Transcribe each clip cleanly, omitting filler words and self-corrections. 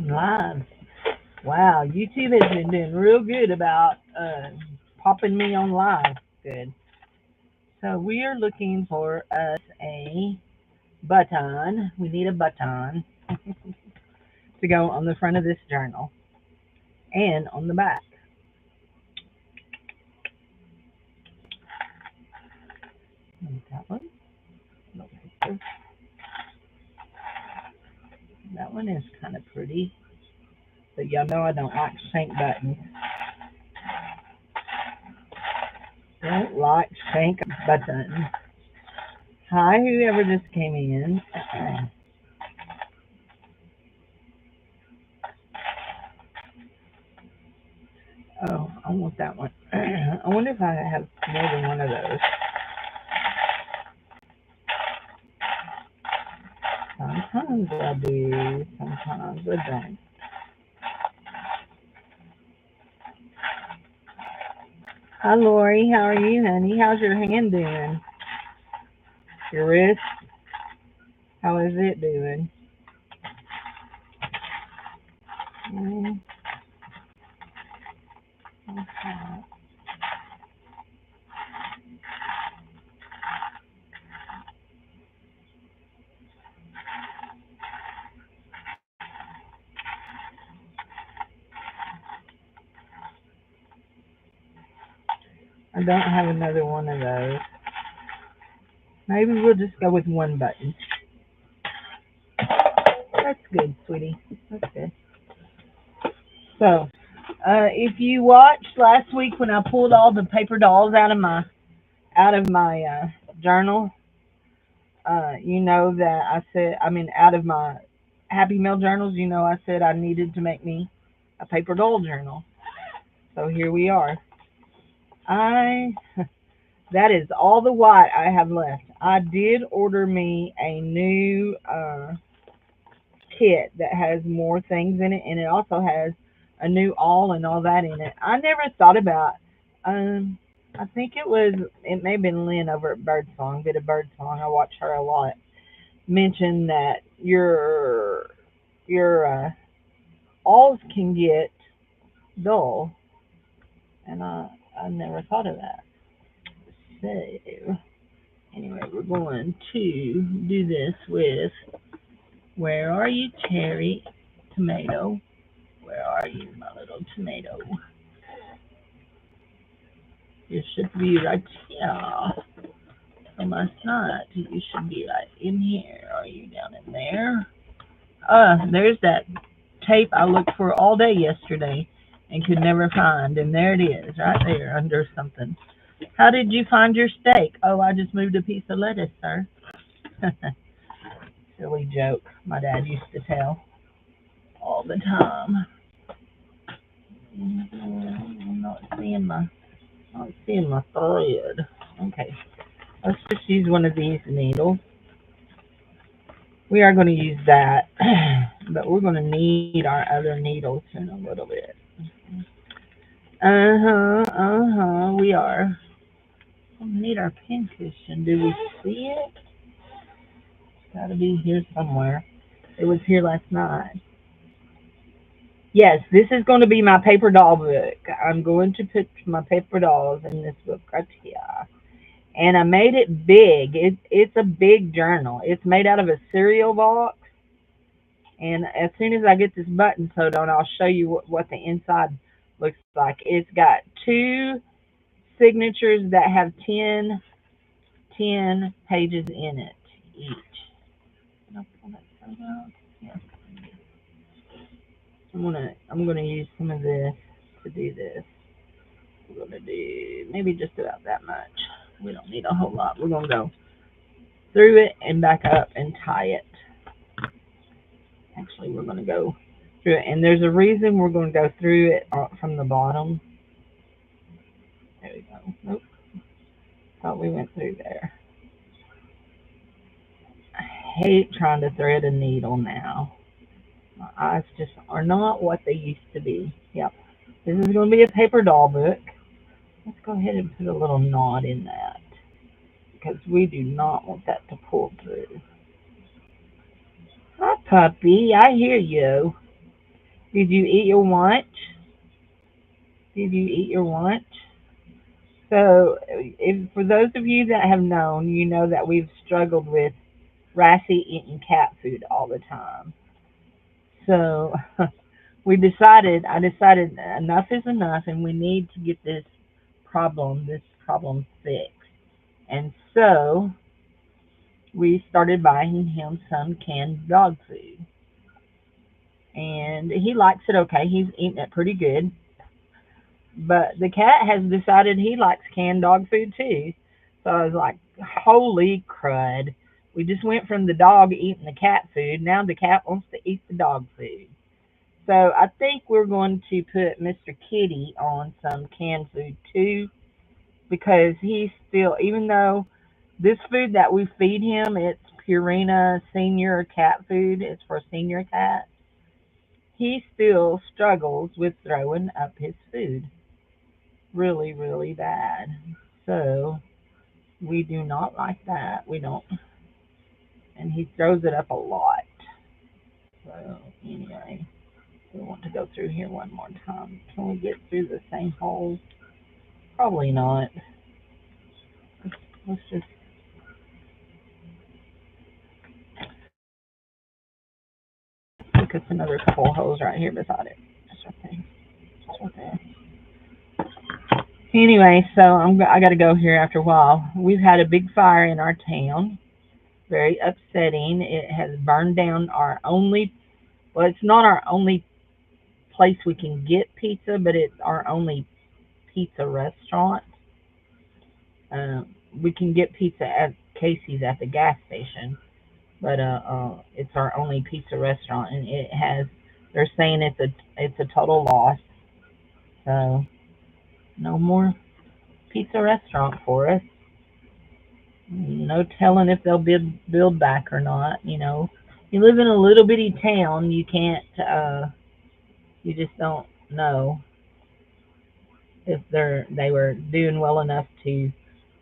Live. Wow, YouTube has been doing real good about popping me on live. Good. So we are looking for us a button. We need a button to go on the front of this journal and on the back. That one. That one is kind of pretty, but y'all know I don't like shank buttons. Don't like shank buttons. Hi, whoever just came in. Oh, I want that one. I wonder if I have more than one of those. Sometimes I do, sometimes I don't. Hi, Lori. How are you, honey? How's your hand doing? Your wrist? How is it doing? Mm, okay. I don't have another one of those. Maybe we'll just go with one button. That's good, sweetie. That's good. So, if you watched last week when I pulled all the paper dolls out of my journal, you know that out of my Happy Mail journals, you know I said I needed to make me a paper doll journal. So here we are. I that is all the white I have left. I did order me a new kit that has more things in it, and it also has a new awl and all that in it. I never thought about. I think it may have been Lynn over at Birdsong, bit of Birdsong. I watch her a lot. Mentioned that your alls can get dull, and I never thought of that. So anyway, we're going to do this with where are you, cherry tomato? Where are you, my little tomato? You should be right here. On my side, you should be right in here. Are you down in there? There's that tape I looked for all day yesterday and could never find, and there it is, right there under something. How did you find your steak? Oh, I just moved a piece of lettuce, sir. Silly joke my dad used to tell all the time. I'm not seeing my thread. Okay, let's just use one of these needles. We are going to use that, but we're going to need our other needles in a little bit. We are. We need our pin cushion. Do we see it? It's got to be here somewhere. It was here last night. Yes, this is going to be my paper doll book. I'm going to put my paper dolls in this book right here. And I made it big. It's a big journal. It's made out of a cereal box. And as soon as I get this button sewed on, I'll show you what the inside looks like. It's got two signatures that have 10 pages in it each. Can I pull that sewed out? Yeah. I'm gonna use some of this to do this. We're gonna do maybe just about that much. We don't need a whole lot. We're gonna go through it and back up and tie it. Actually, we're gonna go through it, and there's a reason we're gonna go through it from the bottom. There we go. Nope. Thought we went through there. I hate trying to thread a needle now. My eyes just are not what they used to be. Yep. This is going to be a paper doll book. Let's go ahead and put a little knot in that because we do not want that to pull through. Hi, puppy. I hear you. Did you eat your lunch? Did you eat your lunch? So, for those of you that have known, you know that we've struggled with Rassy eating cat food all the time. So, I decided enough is enough and we need to get this problem fixed. And so, we started buying him some canned dog food. And he likes it okay. He's eating it pretty good. But the cat has decided he likes canned dog food too. So I was like, holy crud. We just went from the dog eating the cat food. Now the cat wants to eat the dog food. So I think we're going to put Mr. Kitty on some canned food too because he's still, even though this food that we feed him, it's Purina senior cat food, it's for senior cats, he still struggles with throwing up his food really, really bad. So we do not like that. We don't, and he throws it up a lot. So anyway, we want to go through here one more time. Can we get through the same hole? Probably not. Let's just look at another couple of holes right here beside it. Just right there. Just right there. Anyway, so I got to go here after a while. We've had a big fire in our town. Very upsetting. It has burned down our only. Well, it's not our only place we can get pizza, but it's our only pizza restaurant. We can get pizza at Casey's at the gas station, but it's our only pizza restaurant, and it has. They're saying it's a total loss, so no more pizza restaurant for us. No telling if they'll build back or not. You live in a little bitty town, you can't. You just don't know if they were doing well enough to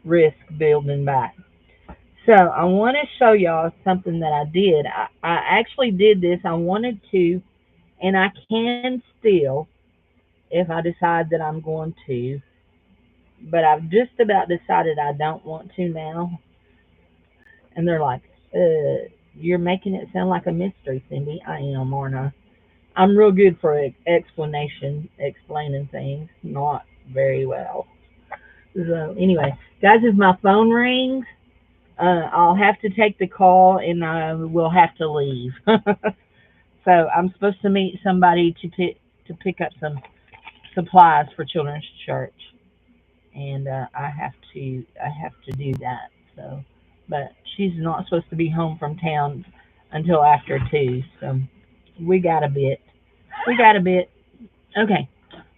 risk building back. So I want to show y'all something that I did. I actually did this. I wanted to, and I can still if I decide that I'm going to, but I've just about decided I don't want to now. And they're like, you're making it sound like a mystery, Cindy. I am, aren't I? I'm real good for explaining things, not very well. So anyway, guys, if my phone rings, I'll have to take the call and I will have to leave. So I'm supposed to meet somebody to pick up some supplies for children's church, and I have to do that. So, but she's not supposed to be home from town until after 2. So we got a bit. We got a bit. Okay,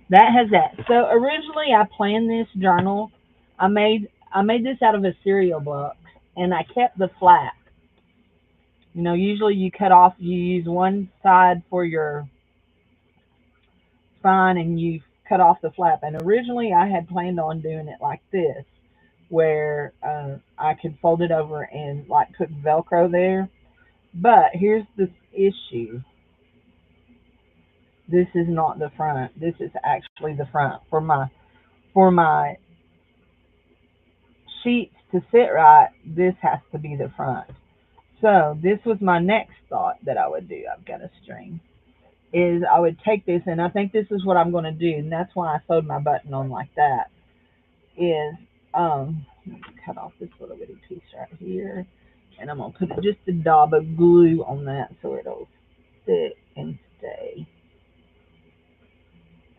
that has that. So originally I planned this journal. I made this out of a cereal box, and I kept the flap. Usually you use one side for your spine and you cut off the flap. And originally I had planned on doing it like this, where I could fold it over and like put Velcro there. But here's the issue. This is not the front. This is actually the front. For my sheets to sit right, this has to be the front. So this was my next thought that I would do. I've got a string. Is I would take this, and I think this is what I'm going to do, and that's why I sewed my button on like that. Is cut off this little bitty piece right here, and I'm gonna put just a dab of glue on that so it'll stick and stay.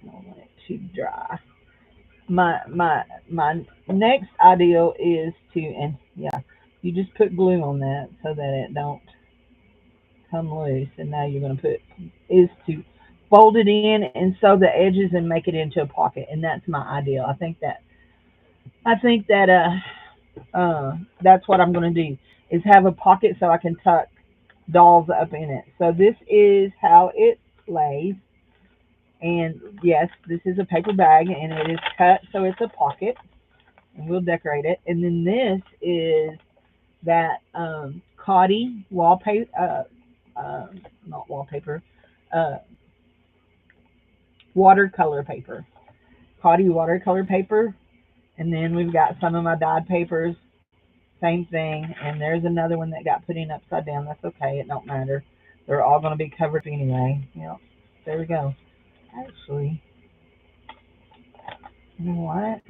I don't want it too dry. My next idea is to, and yeah, you just put glue on that so that it don't come loose. And now you're gonna put is to fold it in and sew the edges and make it into a pocket. And that's my idea. I think that that's what I'm gonna do is have a pocket so I can tuck dolls up in it. So this is how it lays. And yes, this is a paper bag and it is cut so it's a pocket. And we'll decorate it. And then this is that Cotty wallpaper, not wallpaper, uh, watercolor paper, Cotty watercolor paper. And then we've got some of my dyed papers, same thing. And there's another one that got put in upside down. That's okay, it don't matter. They're all going to be covered anyway. Yep, there we go. Actually, you know what?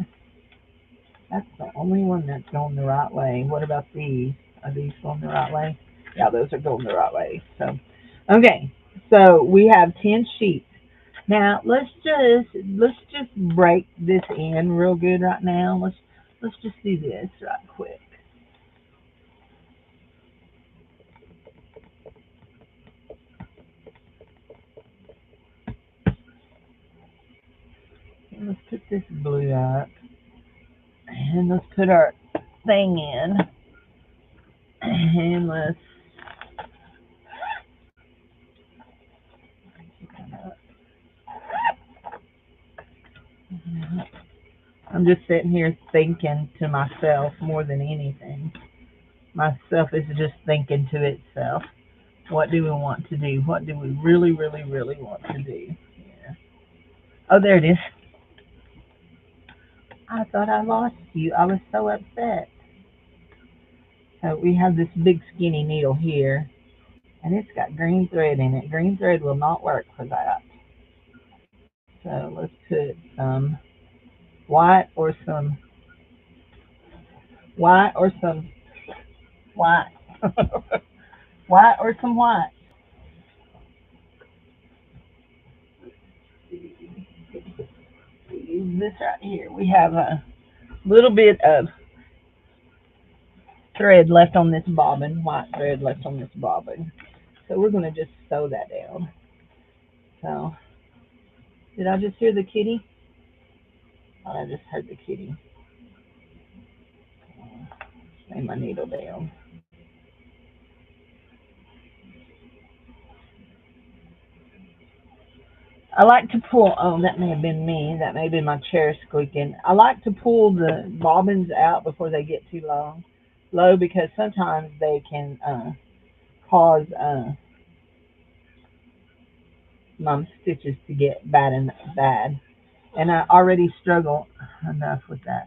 That's the only one that's going the right way. What about these? Are these going the right way? Yeah, those are going the right way. So, okay. So we have 10 sheets. Now let's just break this in real good right now. Let's just do this right quick. And let's put this blue up, and let's put our thing in, and let's. I'm just sitting here thinking to myself more than anything. Myself is just thinking to itself. What do we want to do? What do we really, really, really want to do? Yeah. Oh, there it is. I thought I lost you. I was so upset. So we have this big skinny needle here, and it's got green thread in it. Green thread will not work for that. So let's put some white or some white or some white. White or some white. Use this right here. We have a little bit of thread left on this bobbin, white thread left on this bobbin. So we're going to just sew that down. So, did I just hear the kitty? Oh, I just heard the kitty. Lay my needle down. I like to pull, oh, that may have been me. That may have been my chair squeaking. I like to pull the bobbins out before they get too low because sometimes they can cause my stitches to get bad. And I already struggle enough with that.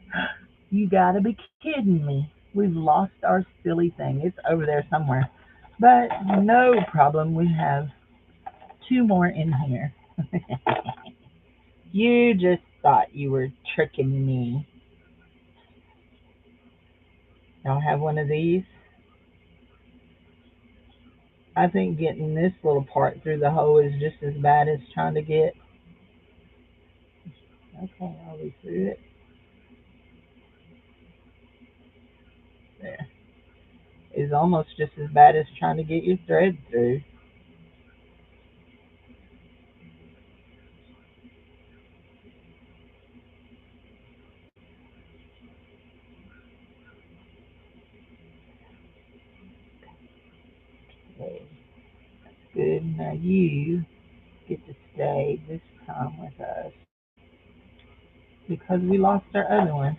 You gotta be kidding me. We've lost our silly thing. It's over there somewhere. But no problem. We have two more in here. You just thought you were tricking me. I'll have one of these. I think getting this little part through the hole is just as bad as trying to get. Okay, I'll be through it. There. Is almost just as bad as trying to get your thread through. Okay, good. Now you get to stay this time with us because we lost our other one.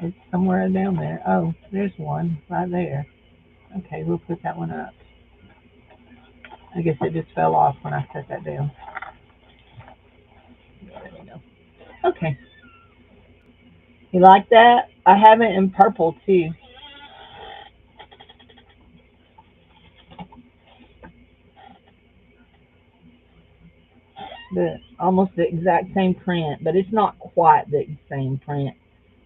It's somewhere down there. Oh, there's one right there. Okay, we'll put that one up. I guess it just fell off when I set that down. There we go. Okay. You like that? I have it in purple too. Almost the exact same print, but it's not quite the same print,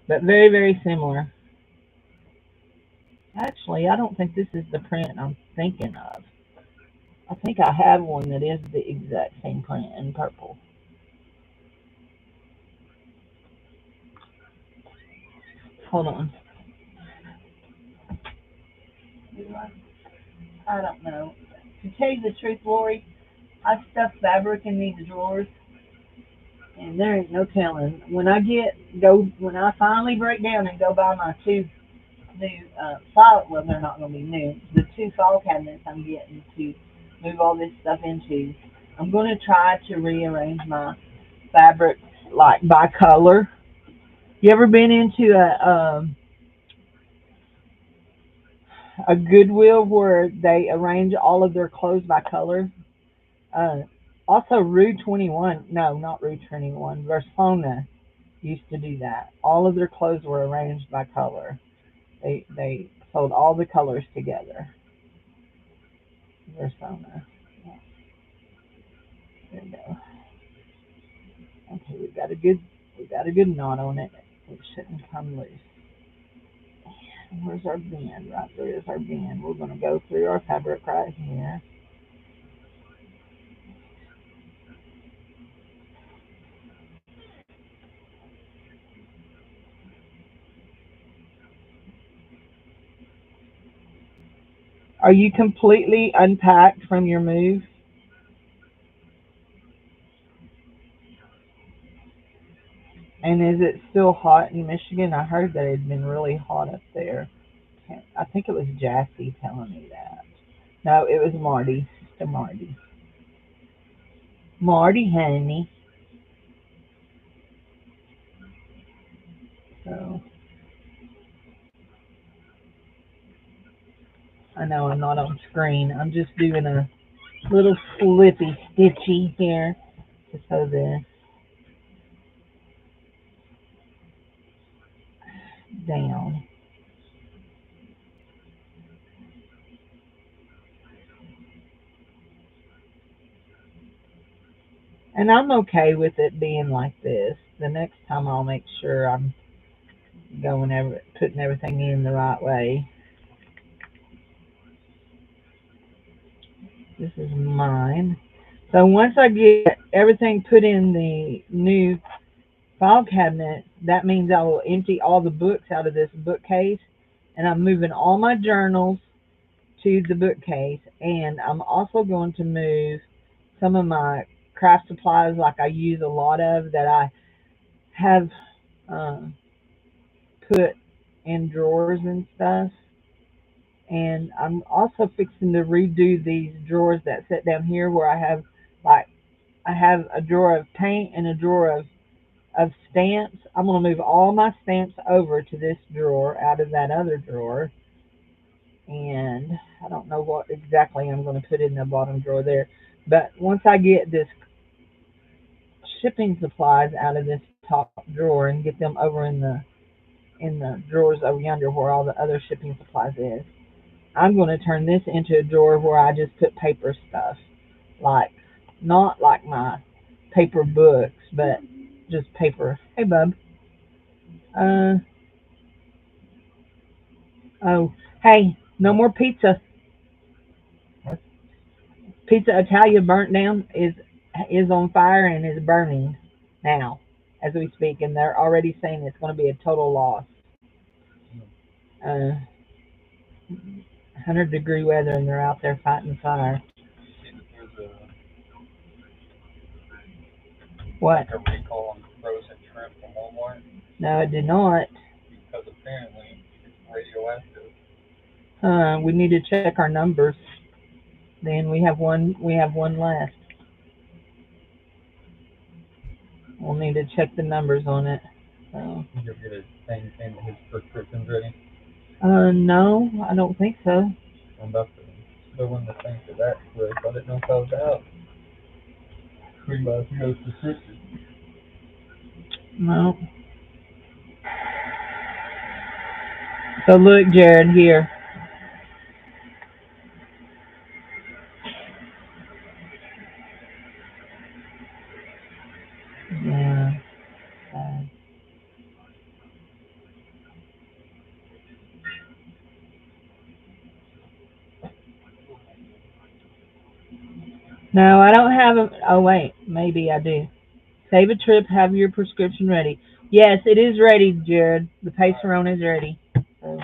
but very, very similar. Actually, I don't think this is the print I'm thinking of. I think I have one that is the exact same print in purple. Hold on. I don't know. To tell you the truth, Lori, I stuff fabric in these drawers, and there ain't no telling. When I finally break down and go buy my two new file, well, they're not going to be new. The two file cabinets I'm getting to move all this stuff into. I'm going to try to rearrange my fabrics like by color. You ever been into a Goodwill where they arrange all of their clothes by color? Uh, Also, Rue 21, no, not Rue 21, Versona used to do that. All of their clothes were arranged by color. They sold all the colors together. Versona. Yeah, there we go. Okay, we got a good knot on it. It shouldn't come loose. Where's our bend? Right there is our bend. We're going to go through our fabric right here. Are you completely unpacked from your move? And is it still hot in Michigan? I heard that it had been really hot up there. I think it was Jassy telling me that. No, it was Marty. Sister Marty. Marty, honey. So, I know I'm not on screen. I'm just doing a little flippy stitchy here to sew this down. And I'm okay with it being like this. The next time I'll make sure I'm putting everything in the right way. This is mine. So once I get everything put in the new file cabinet, that means I will empty all the books out of this bookcase, and I'm moving all my journals to the bookcase, and I'm also going to move some of my craft supplies like I use a lot of that I have uh, put in drawers and stuff. And I'm also fixing to redo these drawers that sit down here where like I have a drawer of paint and a drawer of stamps. I'm gonna move all my stamps over to this drawer out of that other drawer. And I don't know what exactly I'm gonna put in the bottom drawer there. But once I get this shipping supplies out of this top drawer and get them over in the drawers over yonder where all the other shipping supplies is, I'm going to turn this into a drawer where I just put paper stuff, like not like my paper books, but just paper. Hey, bub. Uh oh. Hey, no more pizza. Pizza Italia burnt down is on fire and is burning now as we speak, and they're already saying it's going to be a total loss. 100-degree weather, and they're out there fighting fire. What? A recall on frozen shrimp from Walmart? No, it did not. Because apparently it's radioactive. We need to check our numbers. Then we have one. We have one left. We'll need to check the numbers on it. So. You'll get a thing saying that his prescription's ready. No, I don't think so. I'm about to go in the thing for that quick. I didn't know if I was out. We must go prescription. No. So look, Jared, here. Yeah. Uh, no, I don't have a. Oh wait, maybe I do. Save a trip. Have your prescription ready. Yes, it is ready, Jared. The Pacerone is ready. So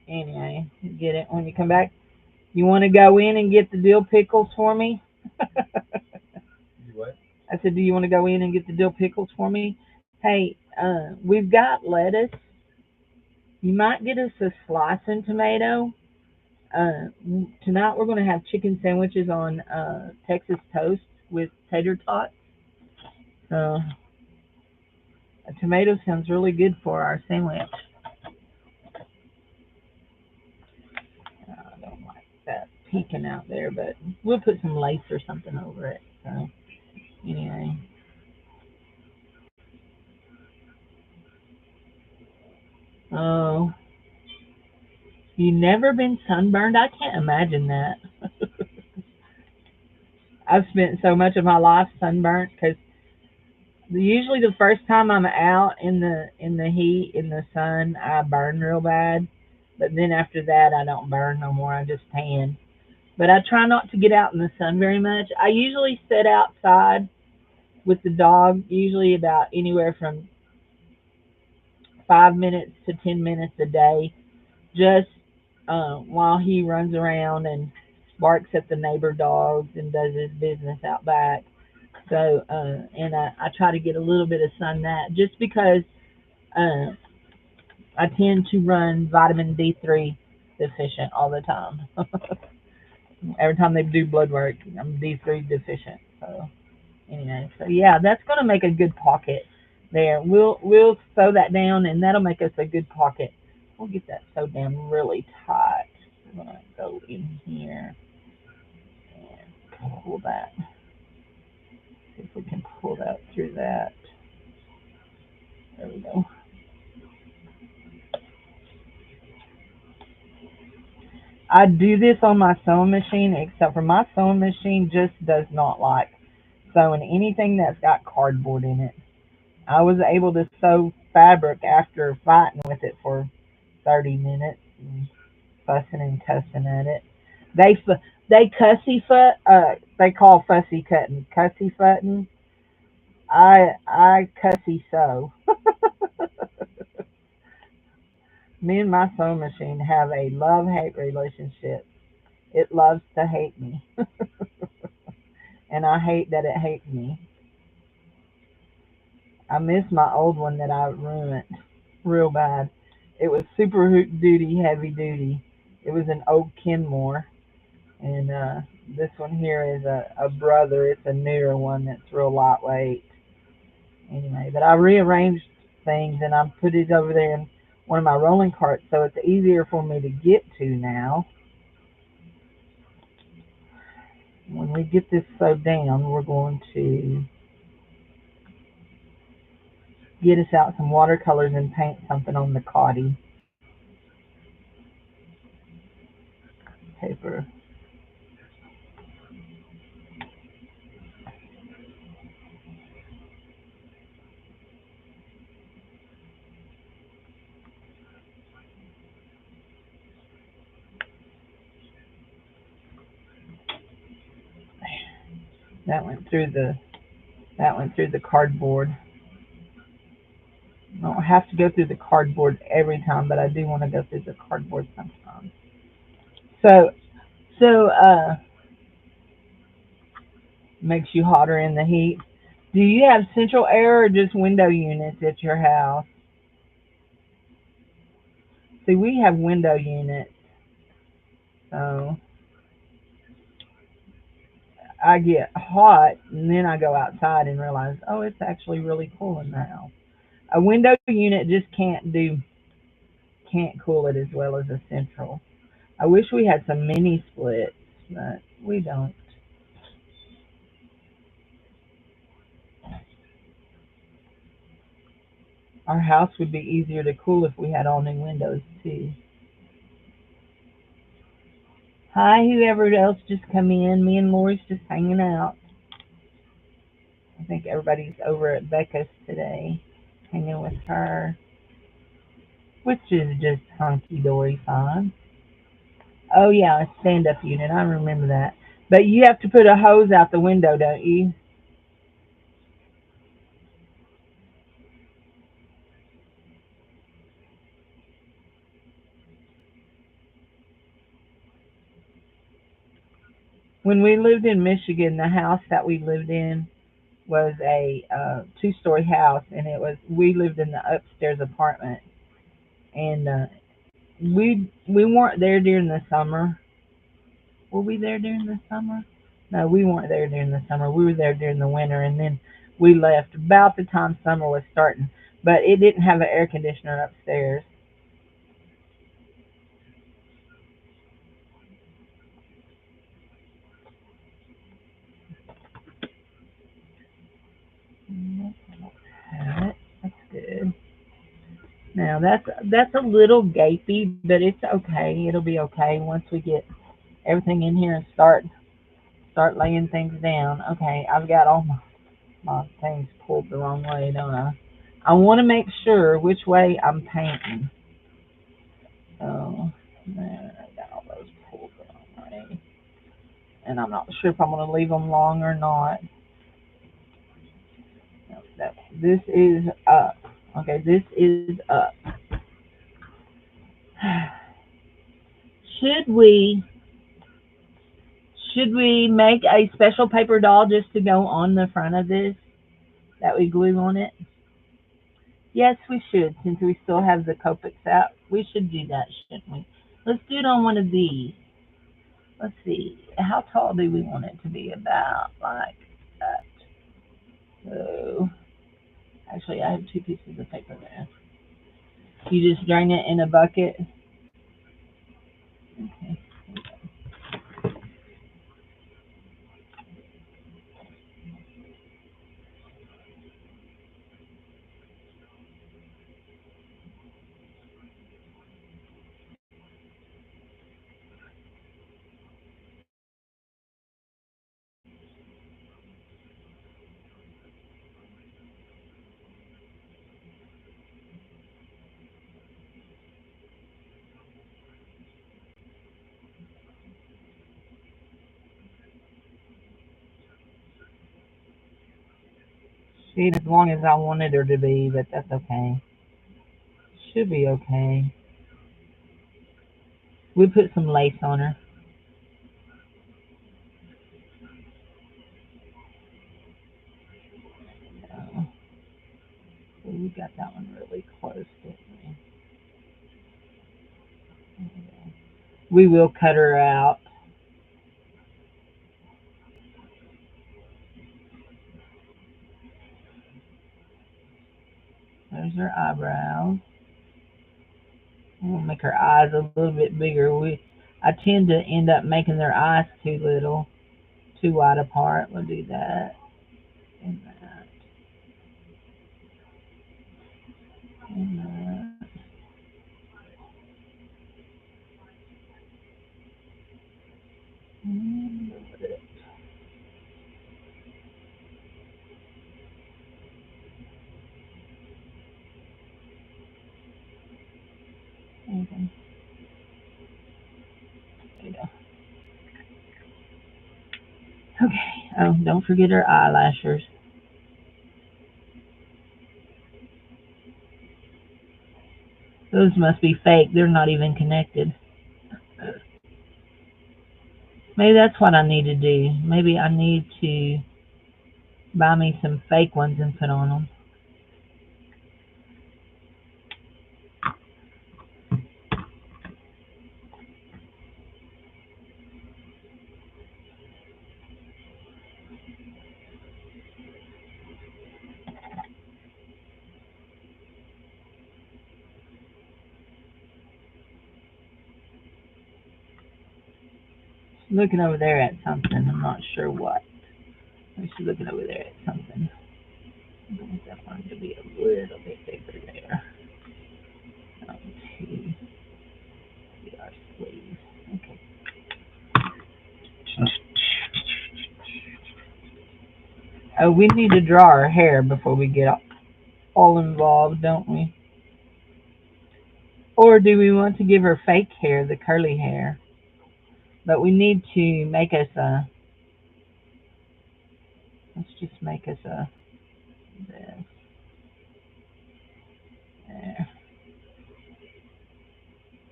anyway, get it when you come back. You want to go in and get the dill pickles for me? You what? I said, do you want to go in and get the dill pickles for me? Hey, we've got lettuce. You might get us a slicing tomato. Uh, Tonight we're going to have chicken sandwiches on Texas toast with tater tots. So a tomato sounds really good for our sandwich. I don't like that. peeking out there, but we'll put some lace or something over it. So anyway. Oh, you never been sunburned? I can't imagine that. I've spent so much of my life sunburnt because usually the first time I'm out in the heat in the sun, I burn real bad. But then after that, I don't burn no more. I just tan. But I try not to get out in the sun very much. I usually sit outside with the dog, usually about anywhere from 5 minutes to 10 minutes a day, just while he runs around and barks at the neighbor dogs and does his business out back. So, and I try to get a little bit of sun that just because uh, I tend to run vitamin D3 deficient all the time. Every time they do blood work, I'm D3 deficient. So anyway, so yeah, that's gonna make a good pocket there. We'll sew that down, and that'll make us a good pocket. We'll get that sewed down really tight. I'm gonna go in here and pull that. See if we can pull that through that. There we go. I do this on my sewing machine, except for my sewing machine just does not like sewing anything that's got cardboard in it. I was able to sew fabric after fighting with it for 30 minutes and fussing and cussing at it. They cussy foot. They call fussy cutting cussy futting. I cussy sew. Me and my sewing machine have a love hate relationship. It loves to hate me, and I hate that it hates me. I miss my old one that I ruined real bad. It was super duty, heavy duty. It was an old Kenmore, and this one here is a brother. It's a newer one that's real lightweight. Anyway, but I rearranged things and I put it over there in one of my rolling carts, so it's easier for me to get to now. When we get this sewed down, we're going to get us out some watercolors and paint something on the cotty paper. That went through the cardboard. I don't have to go through the cardboard every time, but I do want to go through the cardboard sometimes. So so makes you hotter in the heat. Do you have central air or just window units at your house? See, we have window units, so I get hot and then I go outside and realize, oh, it's actually really cool in the house. A window unit just can't cool it as well as a central. I wish we had some mini splits, but we don't. Our house would be easier to cool if we had all new windows too. Hi, whoever else just come in. Me and Lori's just hanging out. I think everybody's over at Becca's today, hanging with her, which is just hunky dory fine. Oh yeah, a stand up unit. I remember that. But you have to put a hose out the window, don't you? When we lived in Michigan, the house that we lived in was a two-story house, and we lived in the upstairs apartment, and we weren't there during the summer. Were we there during the summer? No, we weren't there during the summer. We were there during the winter, and then we left about the time summer was starting. But it didn't have an air conditioner upstairs. Now that's a little gapey, but it's okay. It'll be okay once we get everything in here and start laying things down. Okay, I've got all my things pulled the wrong way, don't I? I want to make sure which way I'm painting. So there, I got all those pulled the wrong way, and I'm not sure if I'm going to leave them long or not. No, this is up. Okay, this is up. Should we should we make a special paper doll just to go on the front of this that we glue on it? Yes, we should, since we still have the Copics out. We should do that, shouldn't we? Let's do it on one of these. Let's see. How tall do we want it to be? About like that. So, actually, I have two pieces of paper there. You just drain it in a bucket. Okay. See, as long as I wanted her to be, but that's okay. Should be okay. We put some lace on her. So, we got that one really close, didn't we? We will cut her out. There's her eyebrows. We'll make her eyes a little bit bigger. I tend to end up making their eyes too little, too wide apart. We'll do that and that and that. And okay. There you go. Okay. Oh, don't forget her eyelashes. Those must be fake. They're not even connected. Maybe that's what I need to do. Maybe I need to buy me some fake ones and put on them. Looking over there at something. I'm not sure what. She's looking over there at something. I want that one to be a little bit bigger there. To see our sleeves. Okay. Oh, we need to draw our hair before we get all involved, don't we? Or do we want to give her fake hair, the curly hair? But we need to make us a. Let's just make us a. This. There.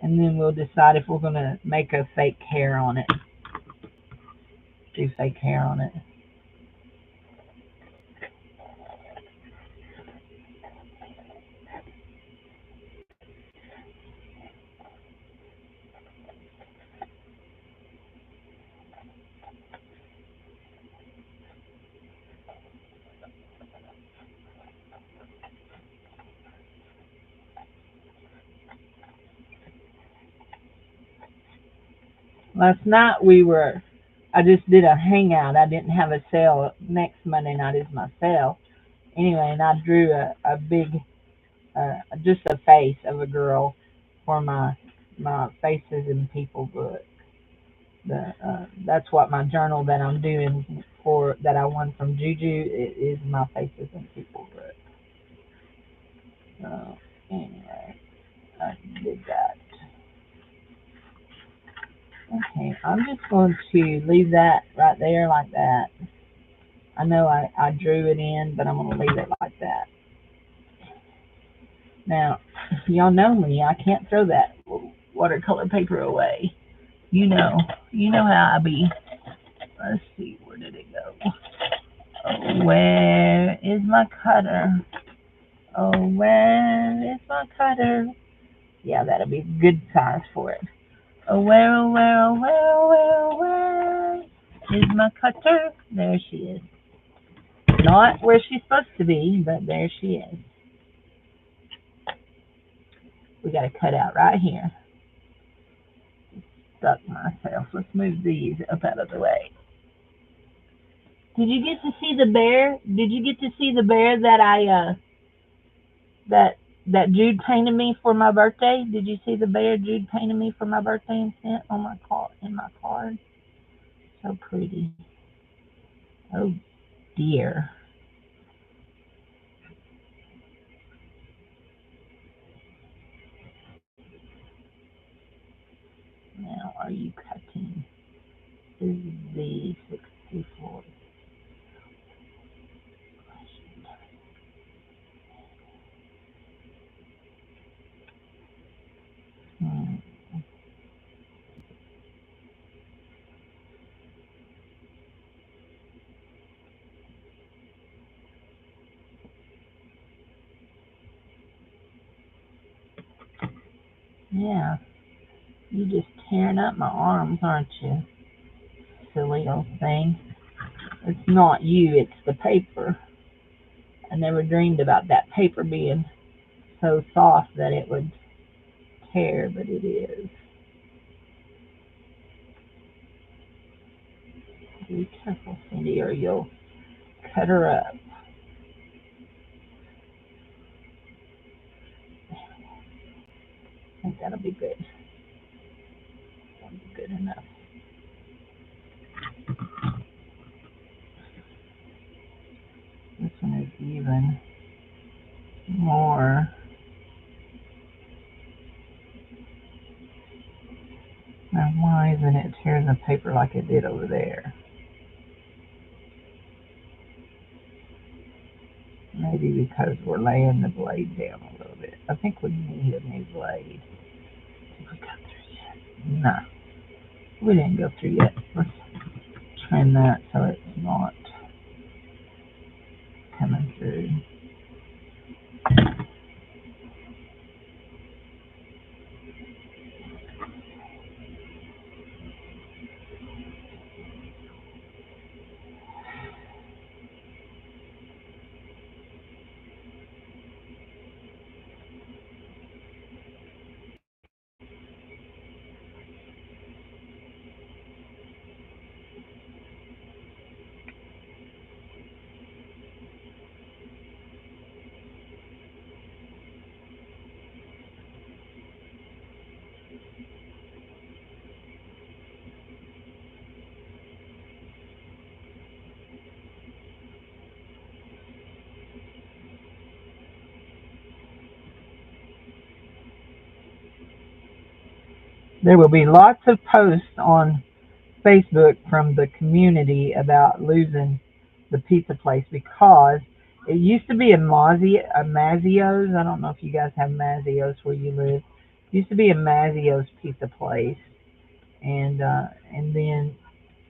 And then we'll decide if we're going to make a fake hair on it. Do fake hair on it. Last night I just did a hangout. I didn't have a sale. Next Monday night is my sale. Anyway, and I drew a big just a face of a girl for my faces in people book. That's what my journal that I'm doing for that I won from Juju is my faces in people book. So anyway, I did that. Okay, I'm just going to leave that right there like that. I know I drew it in, but I'm going to leave it like that. Now, y'all know me. I can't throw that watercolor paper away. You know, you know how I be. Let's see, where did it go? Oh, where is my cutter? Oh, where is my cutter? Yeah, that'll be a good size for it. Oh, where, oh, where, oh, where, oh, where, oh, where is my cutter? There she is. Not where she's supposed to be, but there she is. We got to cut out right here. Stuck myself. Let's move these up out of the way. Did you get to see the bear? Did you get to see the bear that that Jude painted me for my birthday? Did you see the bear Jude painted me for my birthday and sent on my card in my card? So pretty. Oh dear. Now are you cutting? Is the 64? Hmm. Yeah, you just tearing up my arms, aren't you? Silly old thing. It's not you, it's the paper. I never dreamed about that paper being so soft that it would tear, but it is. Be careful, Cindy, or you'll cut her up. I think that'll be good. That'll be good enough. This one is even more. Now, why isn't it tearing the paper like it did over there? Maybe because we're laying the blade down a little bit. I think we need a new blade. Did we go through yet? No, we didn't go through yet. Let's trim that so it's not coming through. There will be lots of posts on Facebook from the community about losing the pizza place because it used to be a Mazio's. I don't know if you guys have Mazio's where you live. It used to be a Mazio's pizza place, and then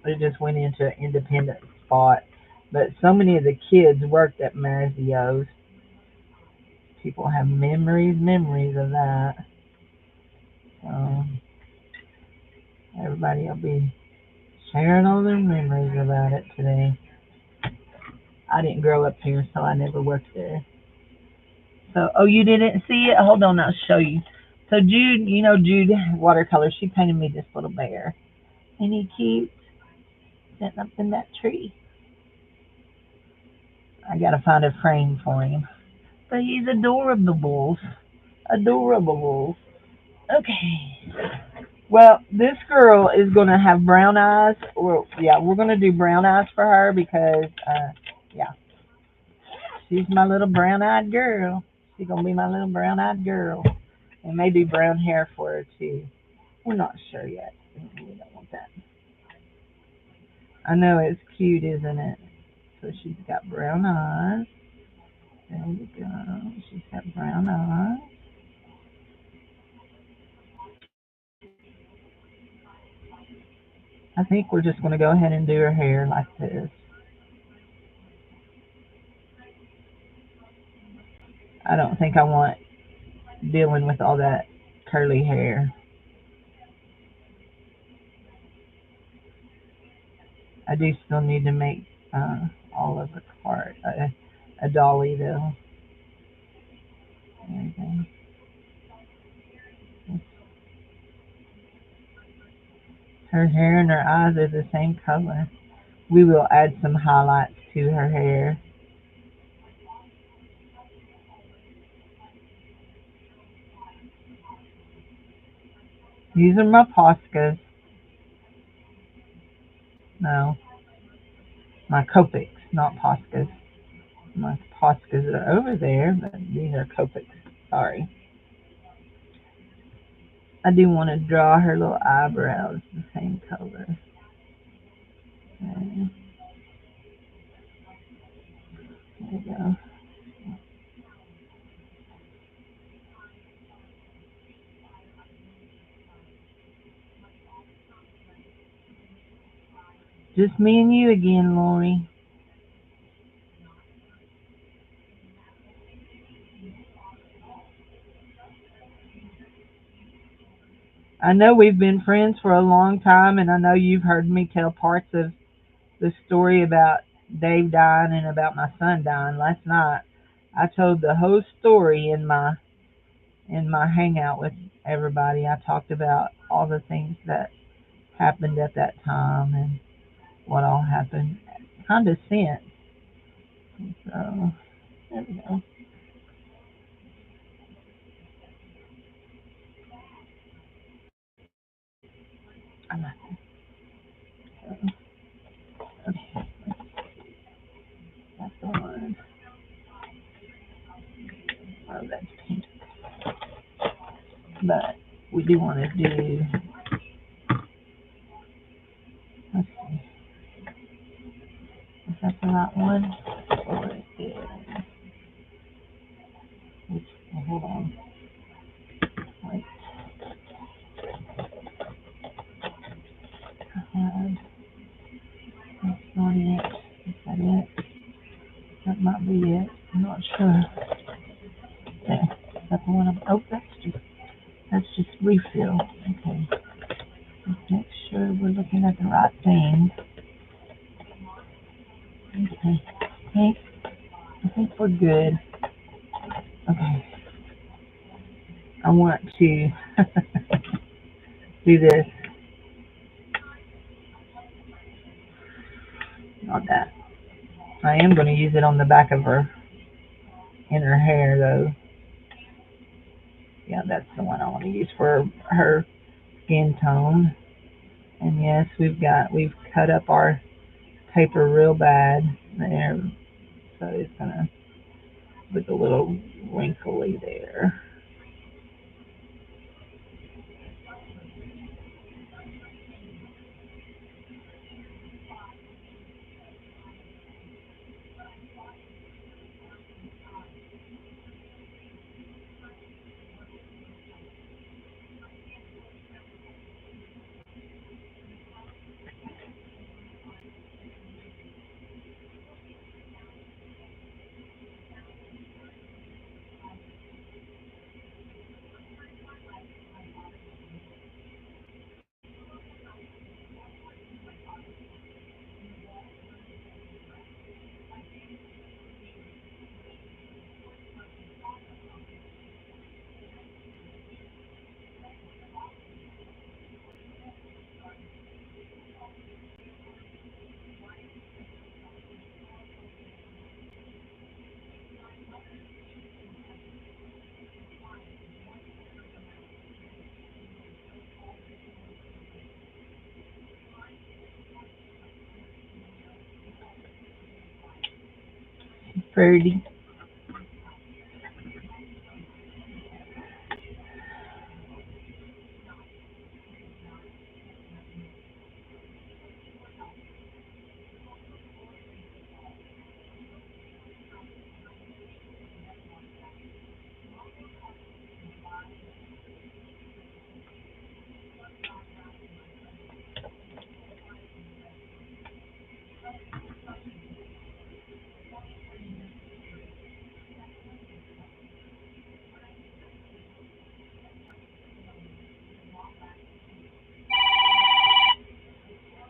it just went into an independent spot. But so many of the kids worked at Mazio's. People have memories of that. So everybody will be sharing all their memories about it today. I didn't grow up here, so I never worked there. So, oh, you didn't see it? Hold on, I'll show you. So Jude, you know Jude watercolor, she painted me this little bear. Ain't he cute? Sitting up in that tree. I gotta find a frame for him. But he's adorable. Adorable. Okay. Well, this girl is going to have brown eyes. Or yeah, we're going to do brown eyes for her because, yeah, she's my little brown-eyed girl. She's going to be my little brown-eyed girl. And maybe brown hair for her, too. We're not sure yet. We don't want that. I know it's cute, isn't it? So she's got brown eyes. There we go. She's got brown eyes. I think we're just going to go ahead and do her hair like this. I don't think I want dealing with all that curly hair. I do still need to make all of her part a dolly though. There we go. Her hair and her eyes are the same color. We will add some highlights to her hair. These are my Poscas. No, my Copics, not Poscas. My Poscas are over there, but these are Copics. Sorry. I do want to draw her little eyebrows the same color. Okay, there we go. Just me and you again, Lori. I know we've been friends for a long time, and I know you've heard me tell parts of the story about Dave dying and about my son dying. Last night, I told the whole story in my hangout with everybody. I talked about all the things that happened at that time and what all happened. Kind of sense. So there we go. I like that. Okay, that's the one. Oh, that's pink. But we do want to do. Let's see. Is that the right one? Or is which? Oh, hold on. Wait. Uh, that's not it. Is that it? That might be it. I'm not sure. Okay. Is that the one? Oh, that's just refill. Okay. Let's make sure we're looking at the right thing. Okay. Okay. I think we're good. Okay. I want to do this. Not that. I am going to use it on the back of her, in her hair though. Yeah, that's the one I want to use for her skin tone. And yes, we've cut up our paper real bad there, so it's gonna look a little wrinkly there. Pretty.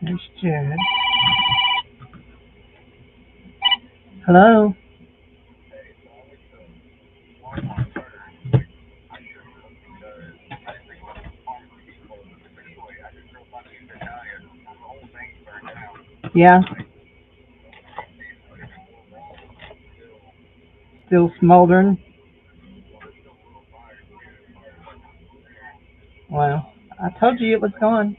There's Jared. Hello. Yeah. Still smoldering. Well, I told you it was gone.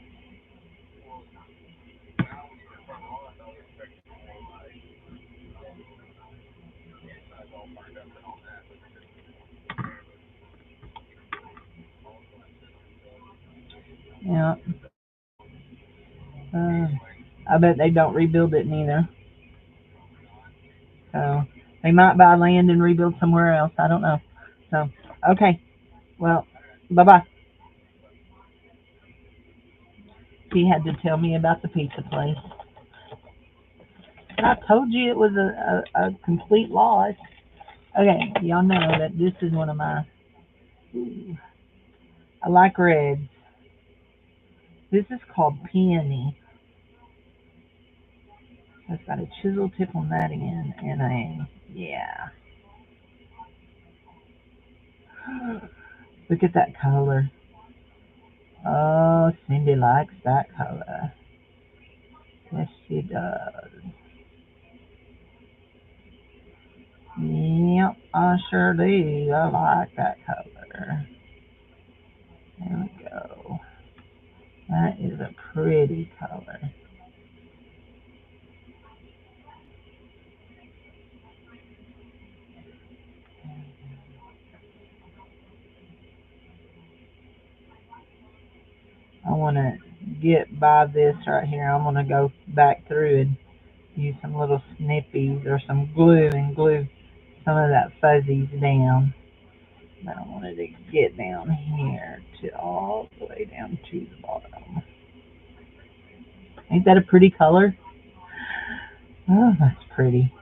Yeah. Uh, I bet they don't rebuild it neither. So they might buy land and rebuild somewhere else. I don't know. So okay. Well, bye bye. He had to tell me about the pizza place. I told you it was a complete loss. Okay, y'all know that this is one of my. Ooh, I like reds. This is called peony. It's got a chisel tip on that end and a yeah. Look at that color. Oh, Cindy likes that color. Yes, she does. Yep, I sure do. I like that color. There we go. That is a pretty color. I want to get by this right here. I'm going to go back through and use some little snippies or some glue and glue some of that fuzzies down. But I wanted to get down here to all the way down to the bottom. Ain't that a pretty color? Oh, that's pretty.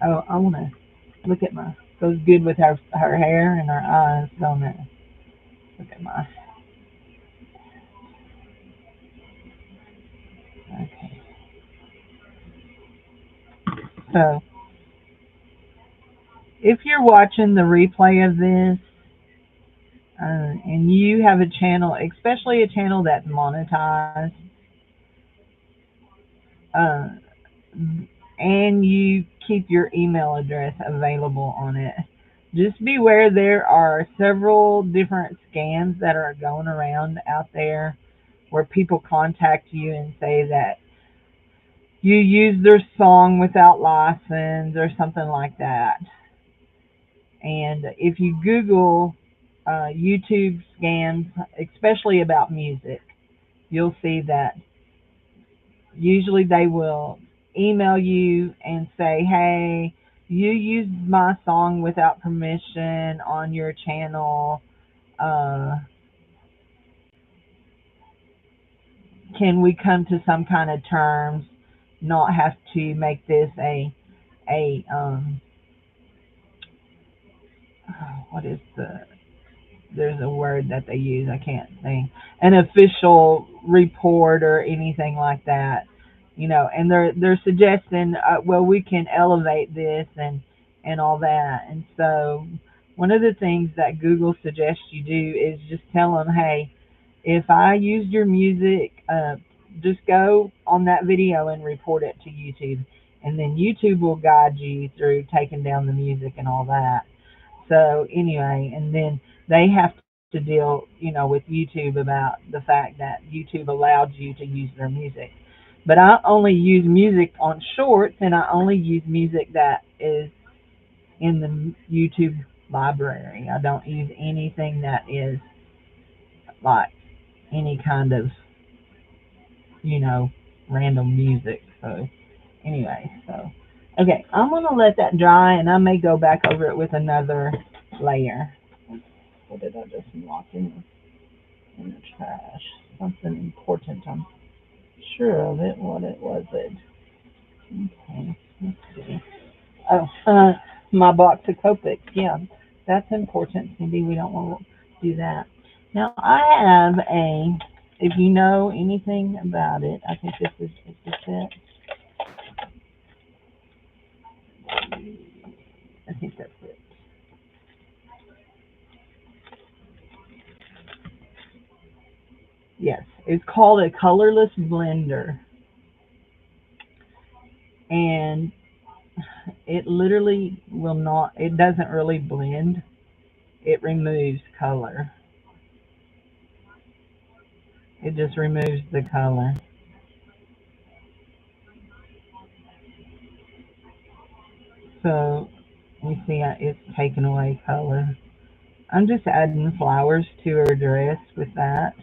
Oh, I want to look at my. Goes good with her hair and her eyes, don't it? Look at my. Okay. So, if you're watching the replay of this, and you have a channel, especially a channel that's monetized, uh, and you keep your email address available on it, just beware there are several different scams that are going around out there where people contact you and say that you use their song without license or something like that. And if you Google YouTube scams, especially about music, you'll see that usually they will email you and say, hey, you used my song without permission on your channel. Uh, can we come to some kind of terms? Not have to make this a what is there's a word that they use, I can't think, an official report or anything like that. and they're suggesting, well, we can elevate this and all that. And so one of the things that Google suggests you do is just tell them, hey, if I used your music, just go on that video and report it to YouTube, and then YouTube will guide you through taking down the music and all that. So anyway, and then they have to deal, with YouTube about the fact that YouTube allowed you to use their music. But I only use music on shorts, and I only use music that is in the YouTube library. I don't use anything that is like any kind of, you know, random music. So anyway, so okay, I'm gonna let that dry, and I may go back over it with another layer. What did I just lock in the trash? Something important. I'm sure of it. What it was it? Okay, let's see. Oh, my box of Copics. Yeah, that's important, Cindy. We don't want to do that. Now I have a. If you know anything about it, I think is this it? I think that's it. Yes, it's called a colorless blender, and it literally will not. It doesn't really blend. It removes color. It just removes the color. So you see, it's taken away color. I'm just adding flowers to her dress with that.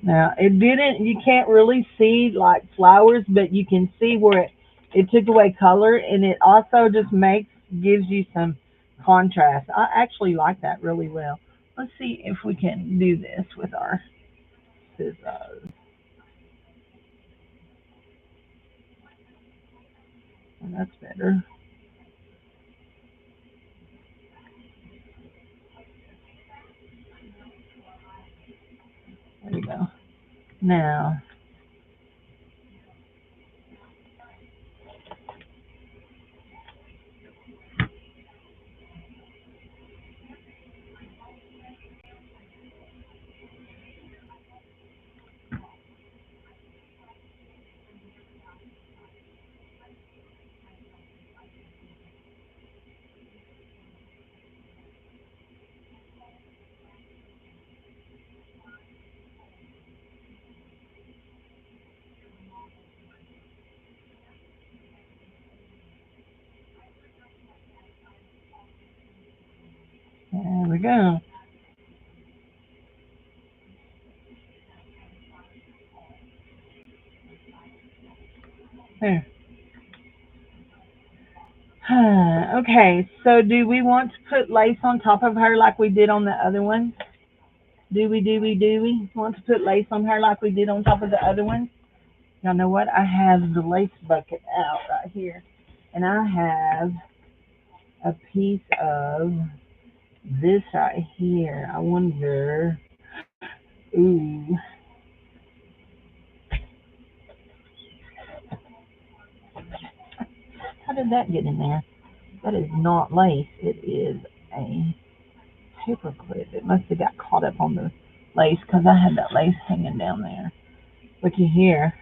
Now it didn't. You can't really see like flowers, but you can see where it took away color, and it also just gives you some contrast. I actually like that really well. Let's see if we can do this with our scissors. And that's better. There you go. Now, there we go. There. Okay, so do we want to put lace on top of her like we did on the other one? Do we want to put lace on her like we did on top of the other one? Y'all know what? I have the lace bucket out right here. And I have a piece of this right here. I wonder, ooh, how did that get in there? That is not lace. It is a paper clip. It must have got caught up on the lace because I had that lace hanging down there. Looky here.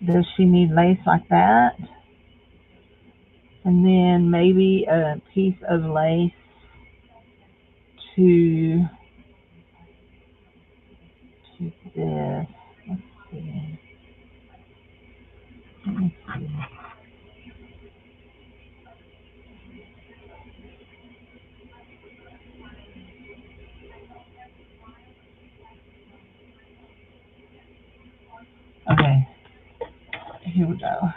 Does she need lace like that? And then maybe a piece of lace to this. Okay, here we go.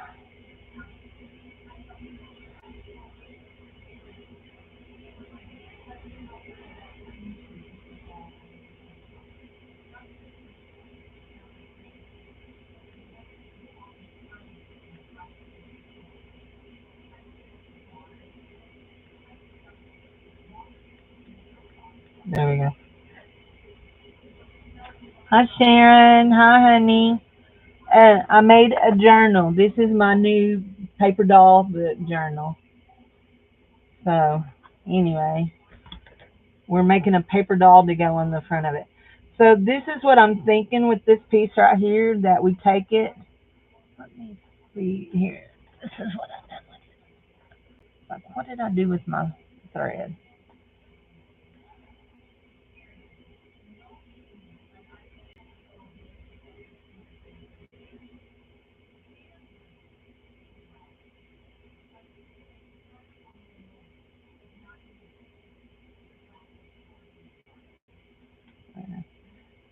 There we go. Hi, Sharon. Hi, honey. I made a journal. This is my new paper doll book journal. So, anyway, we're making a paper doll to go on the front of it. So, this is what I'm thinking with this piece right here that we take it. Let me see here. This is what I done with it. Like, what did I do with my thread?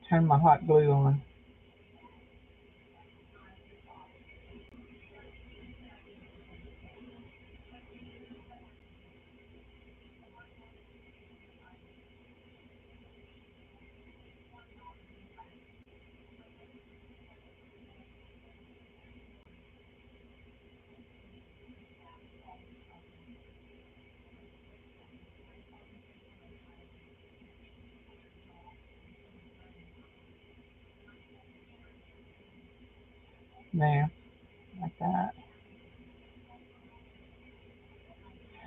Turn my hot glue on. There, like that.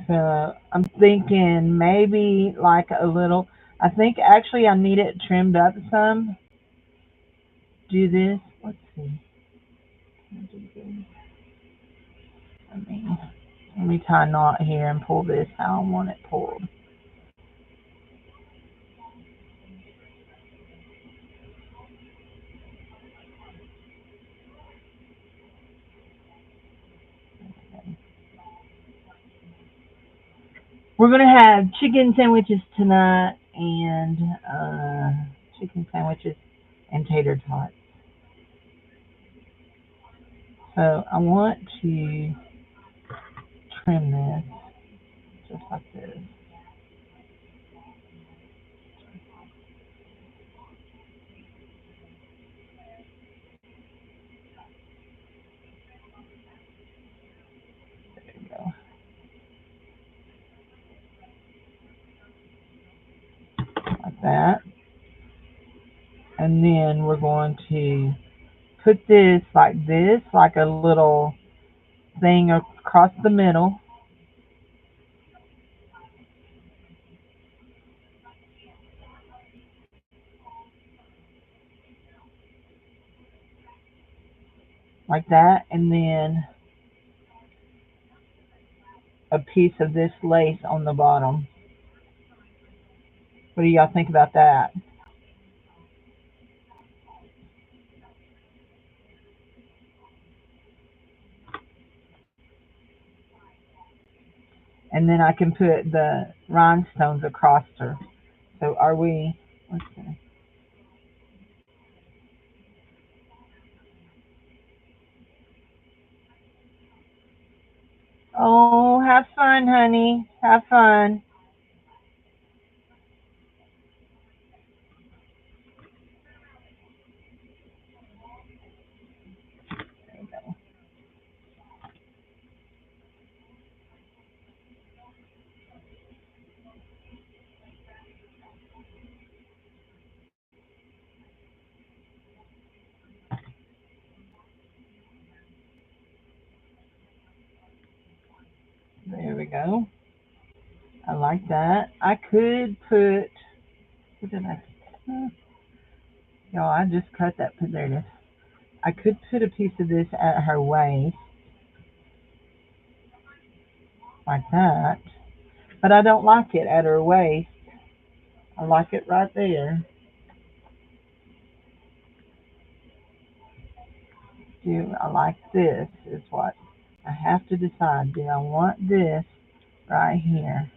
So I'm thinking maybe like a little. I think actually I need it trimmed up some. Do this. Let's see. Can I do this? Let me let me tie a knot here and pull this how I want it pulled. We're gonna have chicken sandwiches tonight and chicken sandwiches and tater tots. So I want to trim this just like this. There we go. Like that. And then we're going to put this, like a little thing across the middle, like that, and then a piece of this lace on the bottom. What do y'all think about that? And then I can put the rhinestones across her. So are we? Let's see. Oh, have fun, honey. Have fun. There we go. There we go. I like that. I could put. What did I? Y'all, I just cut that. Put there it is. I could put a piece of this at her waist like that, but I don't like it at her waist. I like it right there. Do I like this? Is what I have to decide. Do I want this right here,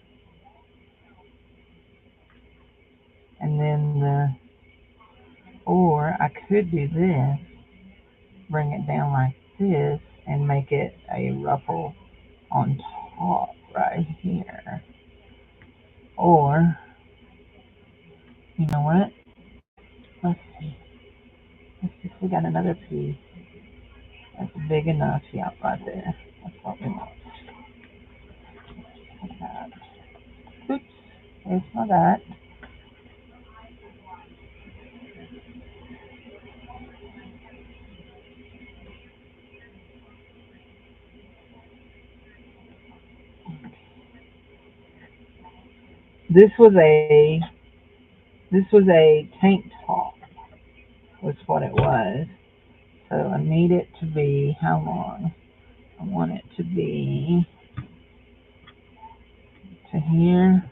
and then or I could do this bring it down like this and make it a ruffle on top right here. Or, you know what? Let's see. Let's see if we got another piece that's big enough. Yeah, right there. That's what we want. Like that. Oops. There's my that. This was a tank top. Was what it was. So I need it to be how long? I want it to be to here,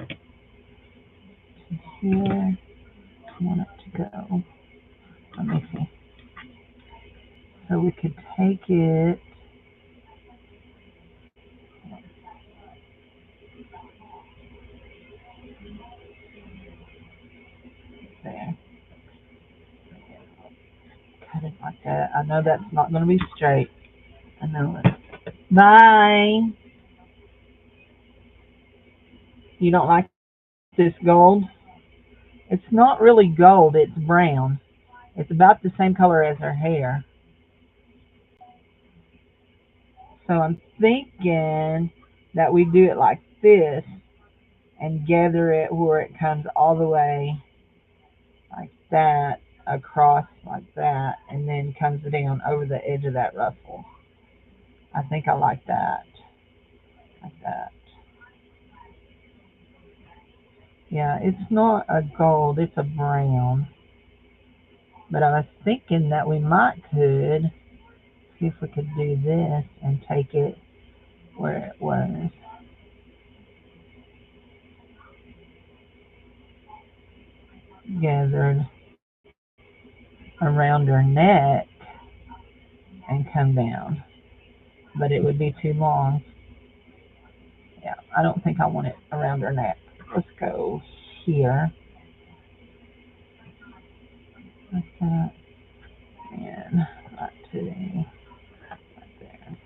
to here. I want it to go. Let me see. So we could take it. There. Cut it like that. I know that's not going to be straight. I know it. Bye. You don't like this gold? It's not really gold. It's brown. It's about the same color as her hair. So I'm thinking that we do it like this and gather it where it comes all the way like that, across like that, and then comes down over the edge of that ruffle. I think I like that. Like that. Yeah, it's not a gold, it's a brown. But I was thinking that we might could see if we could do this and take it where it was. Gathered around her neck and come down. But it would be too long. Yeah, I don't think I want it around her neck. Let's go here. Like that. And right to right there.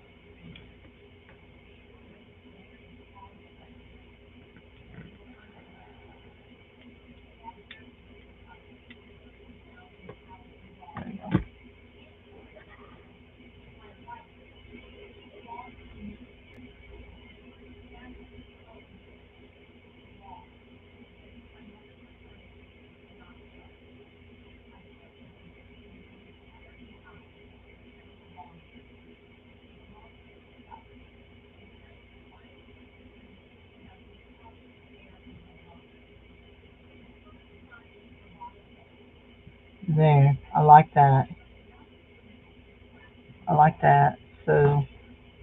There we go. There. I like that. I like that. So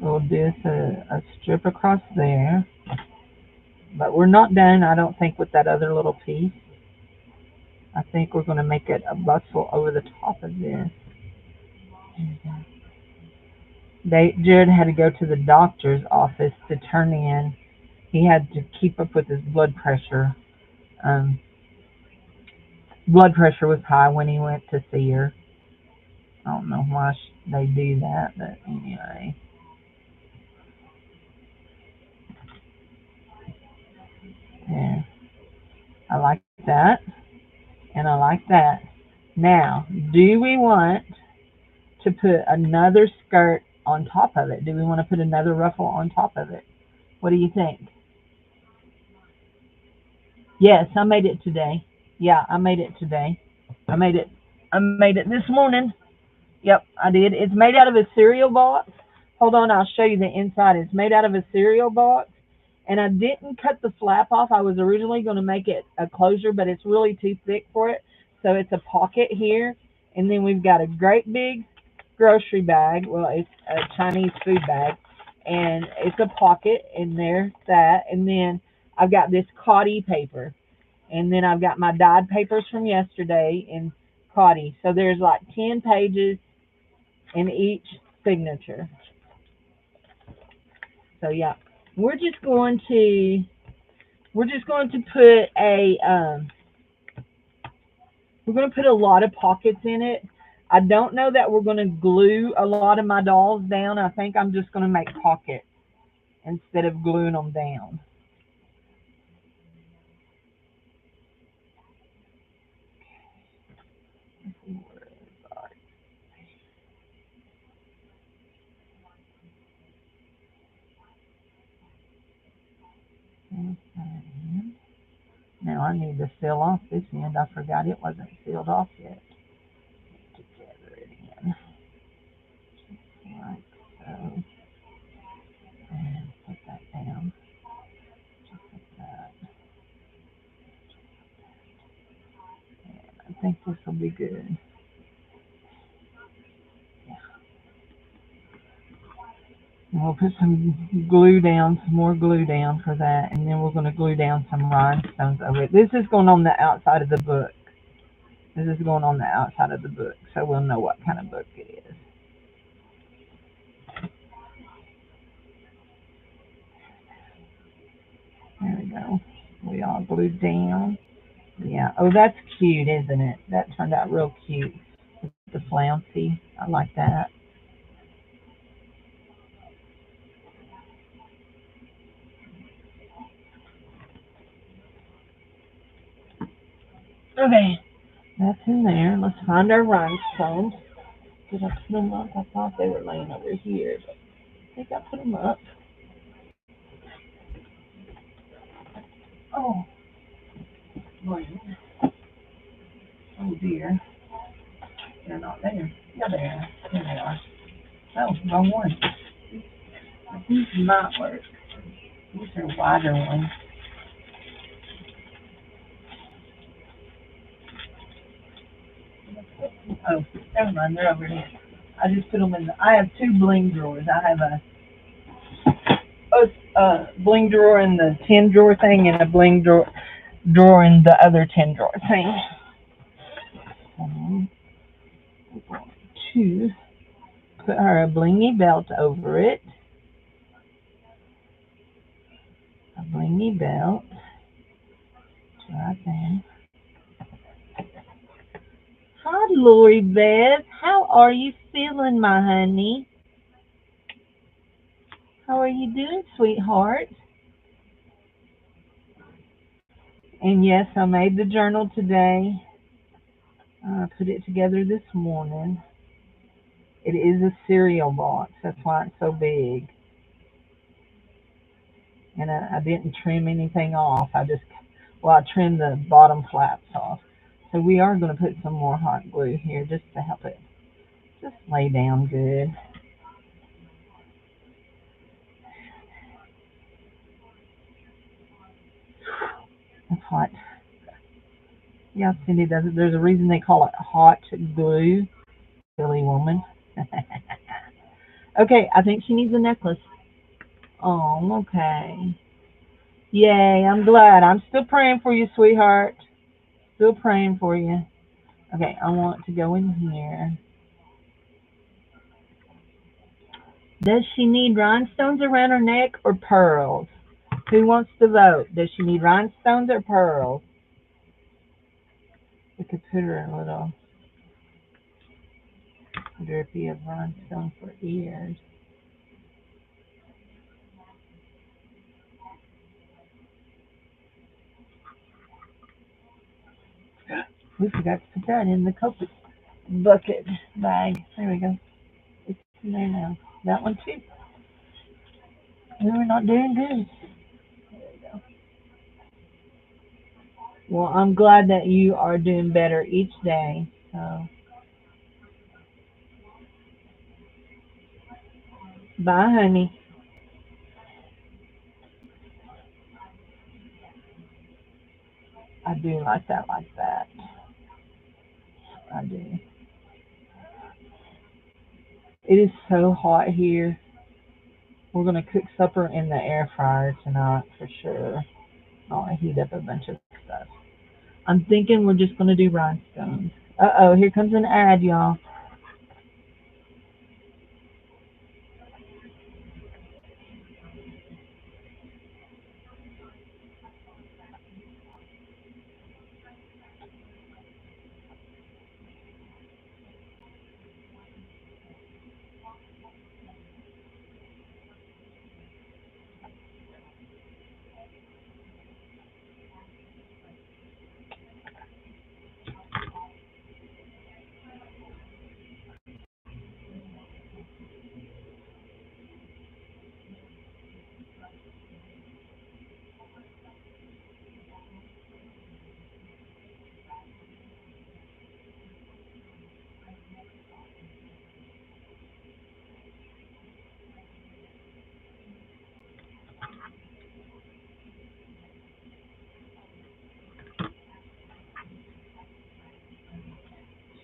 we'll do a strip across there. But we're not done, I don't think, with that other little piece. I think we're going to make it a bustle over the top of this. Jared had to go to the doctor's office to turn in. He had to keep up with his blood pressure. Um, blood pressure was high when he went to see her. I don't know why they do that, but anyway. Yeah, I like that, and I like that. Now, do we want to put another skirt on top of it? Do we want to put another ruffle on top of it? What do you think? Yes, I made it today. Yeah, I made it today. I made it. I made it this morning. Yep, I did. It's made out of a cereal box. Hold on, I'll show you the inside. It's made out of a cereal box. And I didn't cut the flap off. I was originally going to make it a closure, but it's really too thick for it. So it's a pocket here. And then we've got a great big grocery bag. Well, it's a Chinese food bag. And it's a pocket, and there's that. And then I've got this cotty paper. And then I've got my dyed papers from yesterday in cotty. So there's like 10 pages in each signature. So yeah, we're just going to put a we're going to put a lot of pockets in it. I don't know that we're going to glue a lot of my dolls down. I think I'm just going to make pockets instead of gluing them down. Now I need to seal off this end. I forgot it wasn't sealed off yet. Together it in. Like so. And put that down. Just like that. And I think this will be good. Yeah. And we'll put some glue down, some more glue down for that, and then we're going to glue down some rhinestones over it. This is going on the outside of the book. This is going on the outside of the book, so we'll know what kind of book it is. There we go. We all glued down. Yeah. Oh, that's cute, isn't it? That turned out real cute. The flouncy. I like that. Okay. That's in there. Let's find our rhinestones. Did I put them up? I thought they were laying over here, but I think I put them up. Oh, boy. Oh dear. They're not there. Yeah, they are. There they are. Oh, wrong one. These might work. These are wider ones. Oh, never mind. They're over here. I just put them in I have two bling drawers. I have a bling drawer in the 10 drawer thing and a bling drawer in the other 10 drawer thing. We're going to put her a blingy belt over it. A blingy belt. Right there. Hi, Lori Beth. How are you feeling, my honey? How are you doing, sweetheart? And yes, I made the journal today. I put it together this morning. It is a cereal box. That's why it's so big. And I didn't trim anything off. I trimmed the bottom flaps off. So we are going to put some more hot glue here just to help it just lay down good. It's hot. Yeah, Cindy does it. There's a reason they call it hot glue. Silly woman. Okay, I think she needs a necklace. Oh, okay. Yay, I'm glad. I'm still praying for you, sweetheart. Still praying for you. Okay, I want to go in here. Does she need rhinestones around her neck or pearls? Who wants to vote? Does she need rhinestones or pearls? We could put her a little drippy of rhinestones for ears. We forgot to put that in the cocoa bucket bag. There we go. It's in there now. That one too. We were not doing good. There we go. Well, I'm glad that you are doing better each day. So, bye, honey. I do like that like that. I do. It is so hot here. We're gonna cook supper in the air fryer tonight for sure. I'll heat up a bunch of stuff. I'm thinking we're just gonna do rhinestones. Uh-oh, here comes an ad, y'all.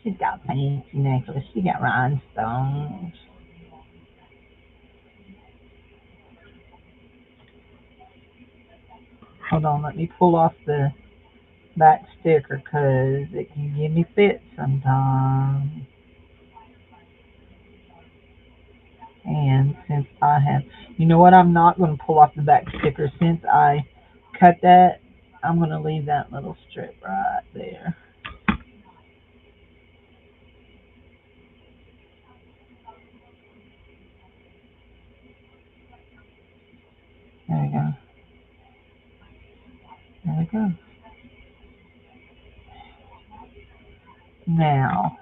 She's got fancy necklace. She got rhinestones. Hold on, let me pull off the back sticker because it can give me fits sometimes. And since I have, you know what, I'm not going to pull off the back sticker. Since I cut that, I'm going to leave that little strip right there. There we go. There we go. Now,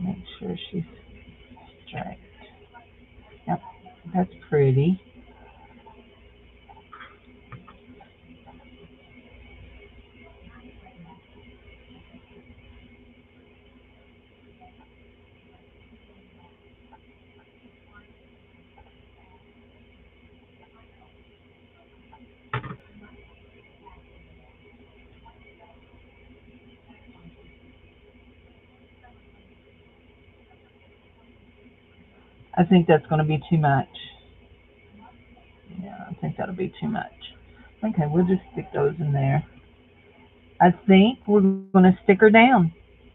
make sure she's straight. Yep, that's pretty. I think that's going to be too much. Yeah, I think that'll be too much. Okay, we'll just stick those in there. I think we're going to stick her down.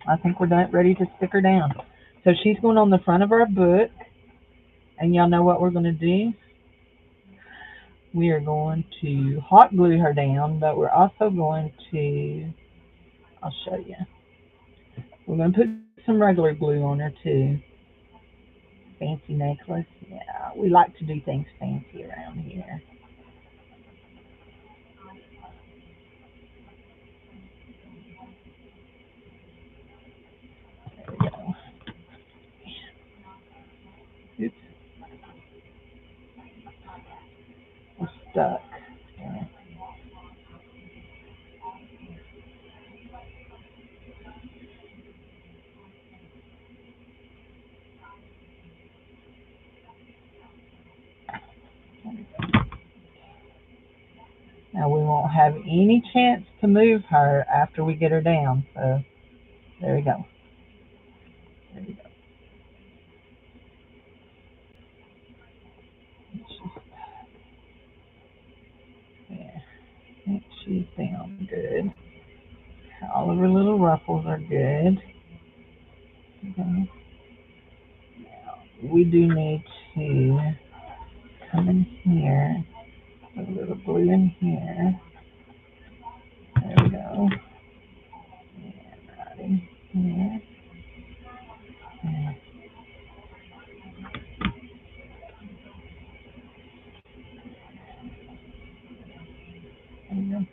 I think we're ready to stick her down. So she's going on the front of our book. And y'all know what we're going to do? We are going to hot glue her down, but we're also going to, I'll show you. We're going to put some regular glue on her too. Fancy necklace. Yeah, we like to do things fancy around here. There we go. Oops, we're stuck. Yeah. Now we won't have any chance to move her after we get her down. So there we go. There we go. Yeah, I think she's down good. All of her little ruffles are good. Okay. We do need to come in here, put a little glue in here. There we go. And right in here. And there we go.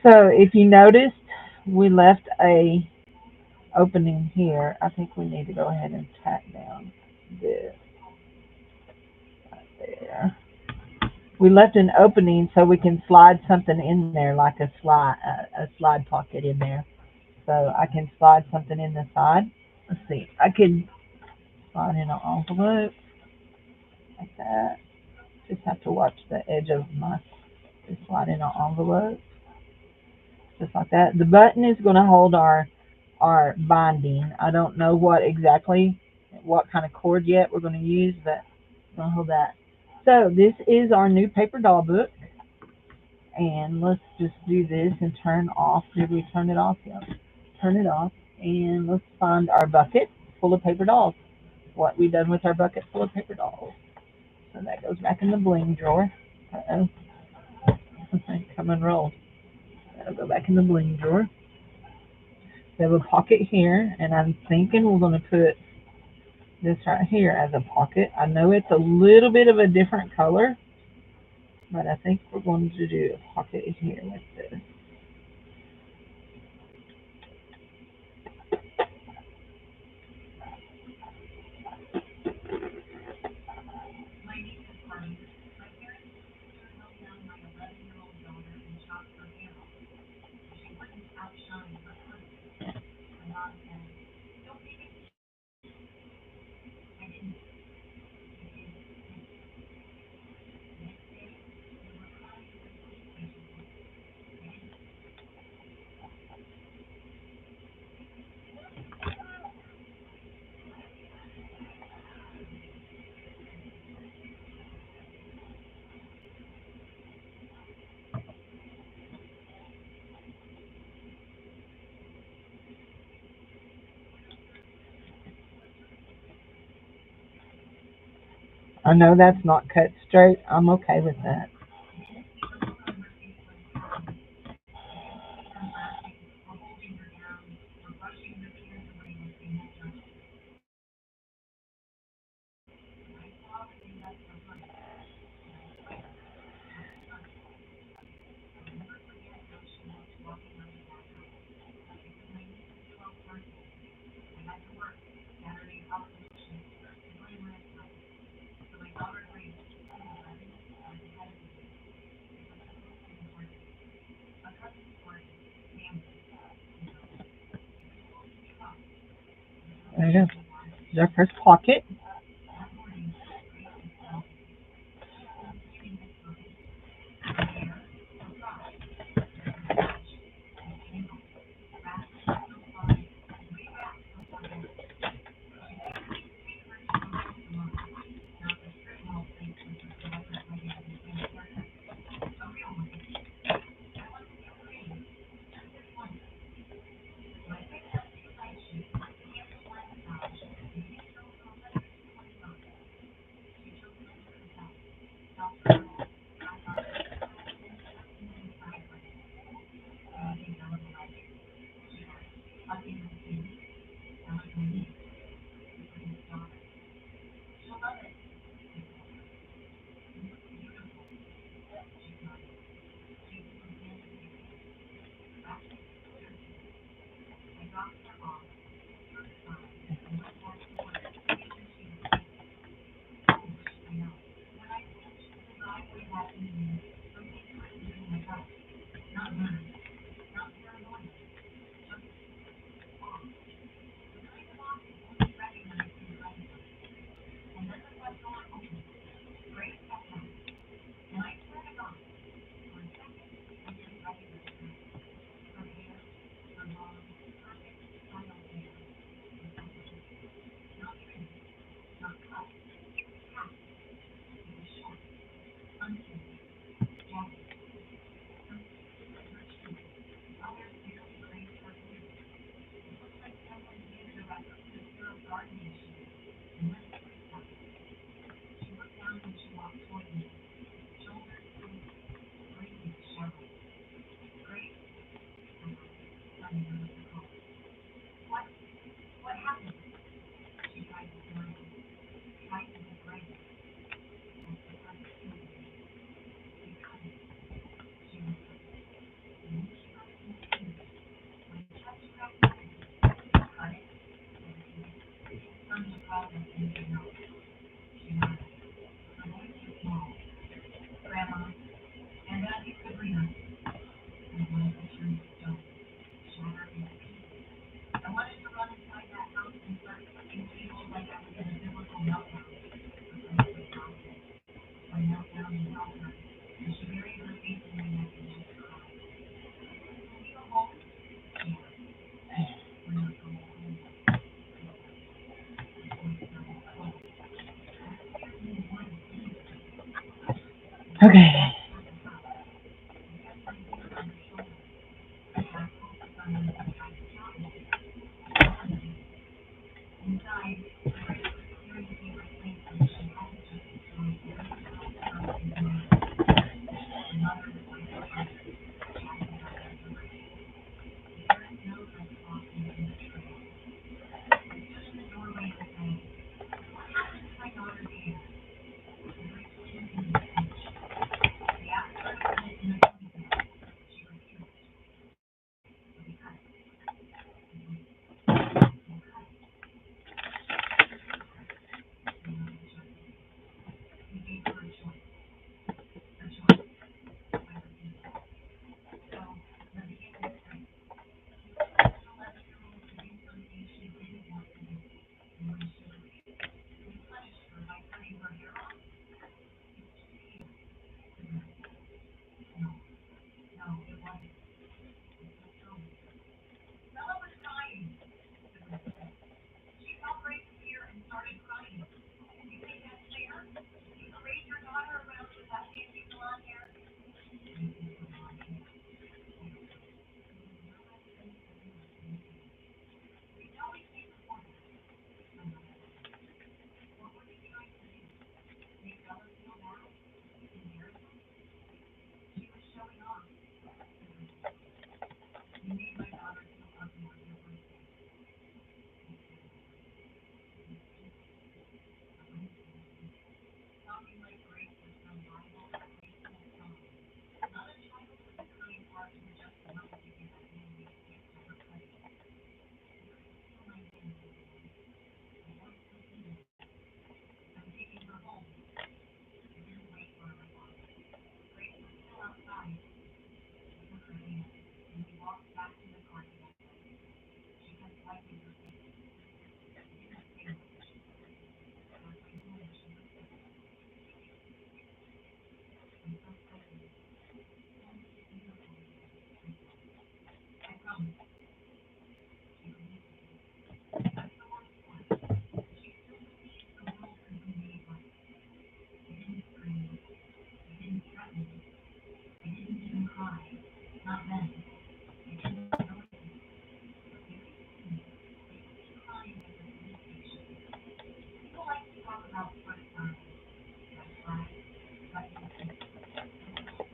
So if you noticed, we left a opening here. I think we need to go ahead and tack down this right there. We left an opening so we can slide something in there, like a slide pocket in there. So I can slide something in the side. Let's see. I could slide in an envelope like that. Just have to watch the edge of my, just slide in an envelope. Just like that. The button is going to hold our binding. I don't know what kind of cord yet we're going to use, but I'm going to hold that. So this is our new paper doll book. And let's just do this and turn off. Did we turn it off? Yeah. Turn it off. And let's find our bucket full of paper dolls. What we done with our bucket full of paper dolls. So that goes back in the bling drawer. Uh-oh. Come and roll. That'll go back in the bling drawer. We have a pocket here, and I'm thinking we're going to put this right here as a pocket. I know it's a little bit of a different color, but I think we're going to do a pocket here with this. I know that's not cut straight. I'm okay with that. There you go. There's our first pocket. Okay.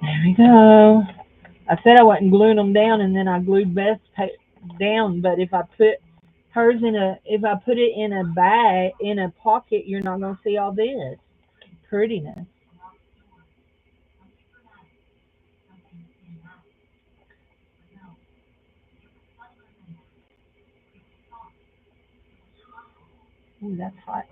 There we go. I said I wasn't gluing them down, and then I glued Beth's down. But if I put if I put it in a bag, in a pocket, you're not gonna see all this prettiness. Ooh, that's hot.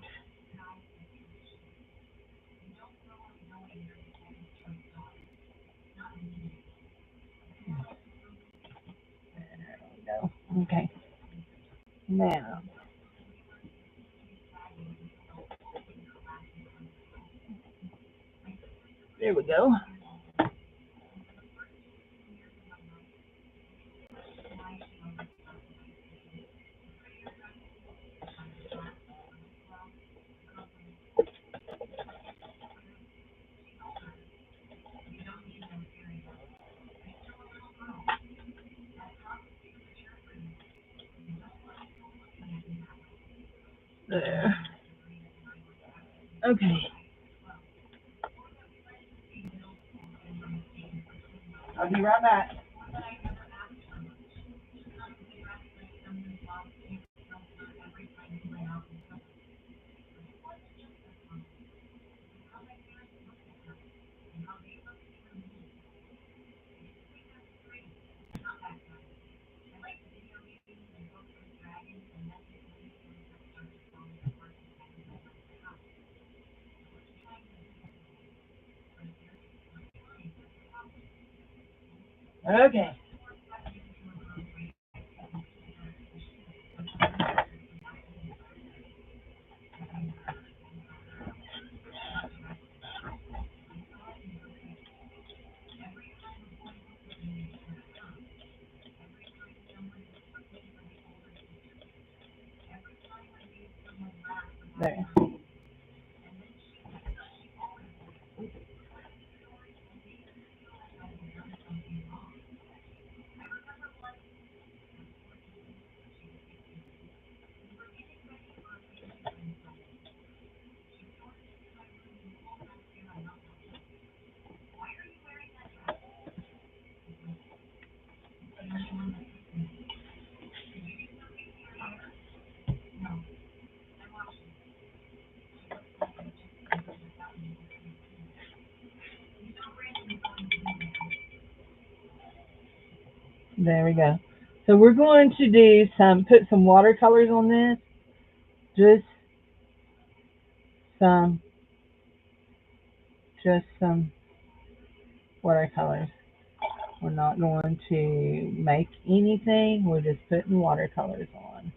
There we go. Okay. Now, there we go. There. Okay. I'll be right back. Okay. There. There we go. So we're going to put some watercolors on this. Just some, just some watercolors. We're not going to make anything. We're just putting watercolors on.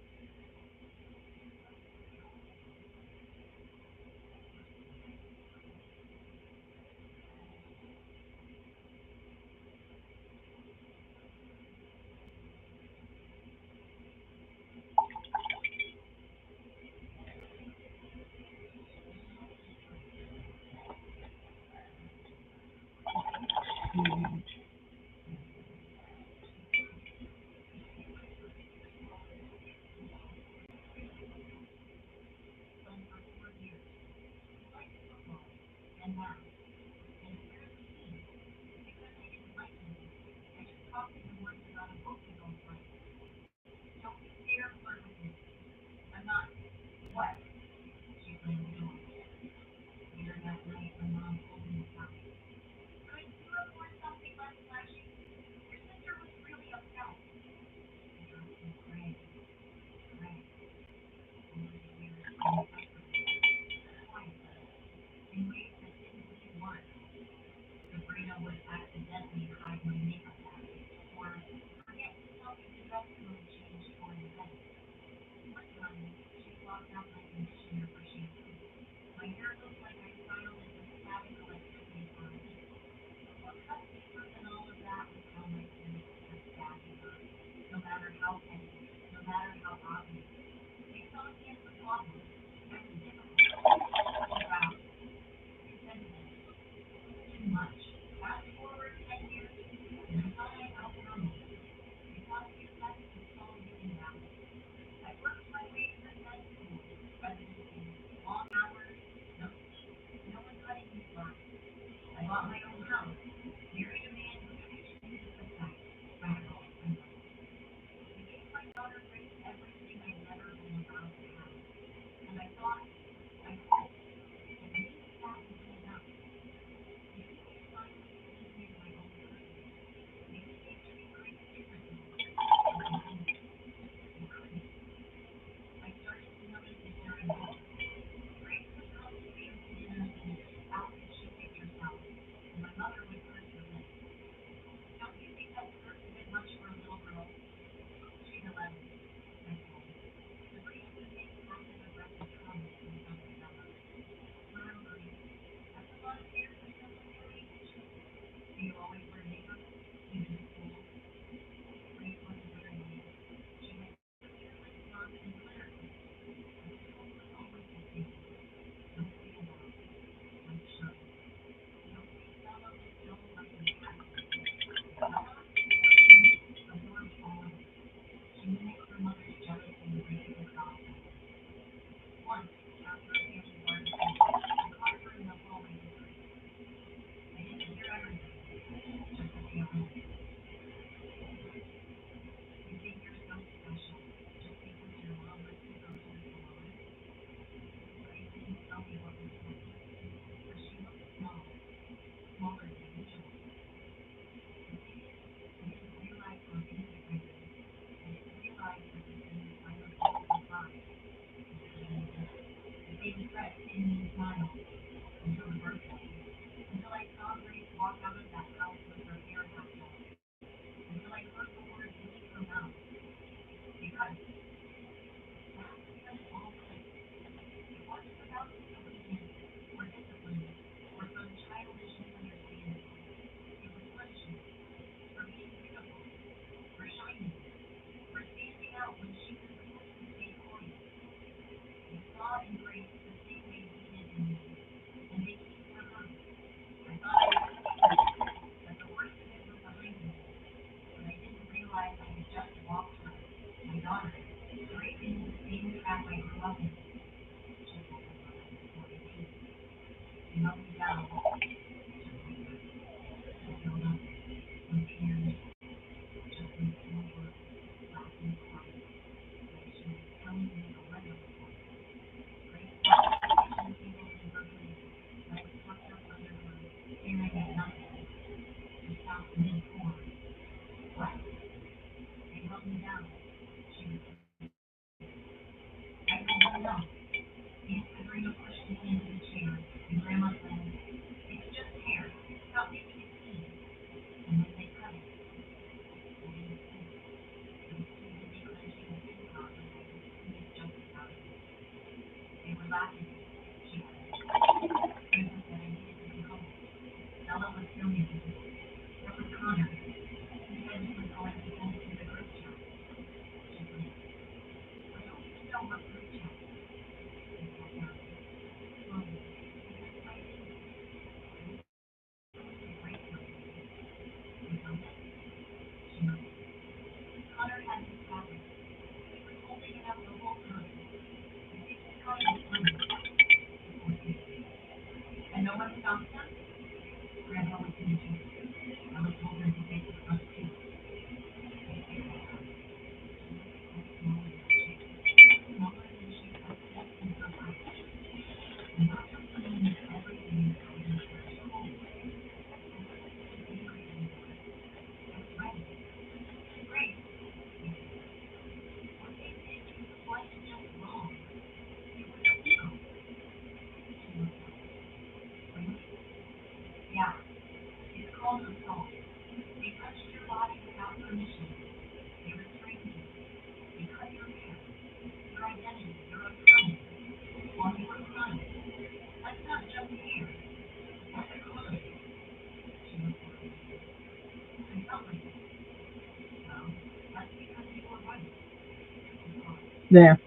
There.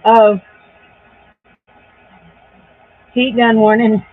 Oh, heat gun warning.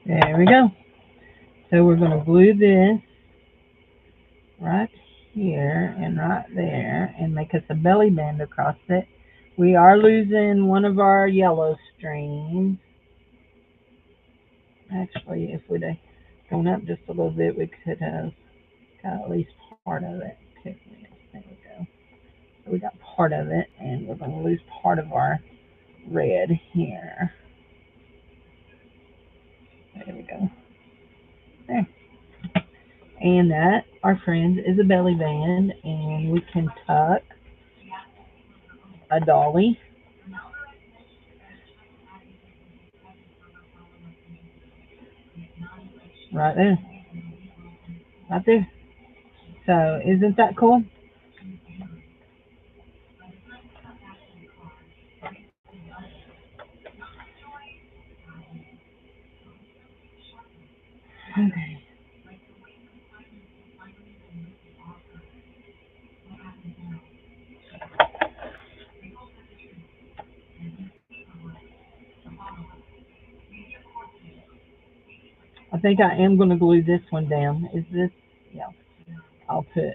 There we go. So we're going to glue this right here and right there and make us a belly band across it. We are losing one of our yellow strings. Actually, if we'd have gone up just a little bit, we could have got at least part of it. Okay, there we go. So we got part of it, and we're going to lose part of our red here. There we go. There. And that, our friends, is a belly band, and we can tuck a dolly right there. Right there. So, isn't that cool? Okay. I think I am going to glue this one down. Is this? Yeah. I'll put.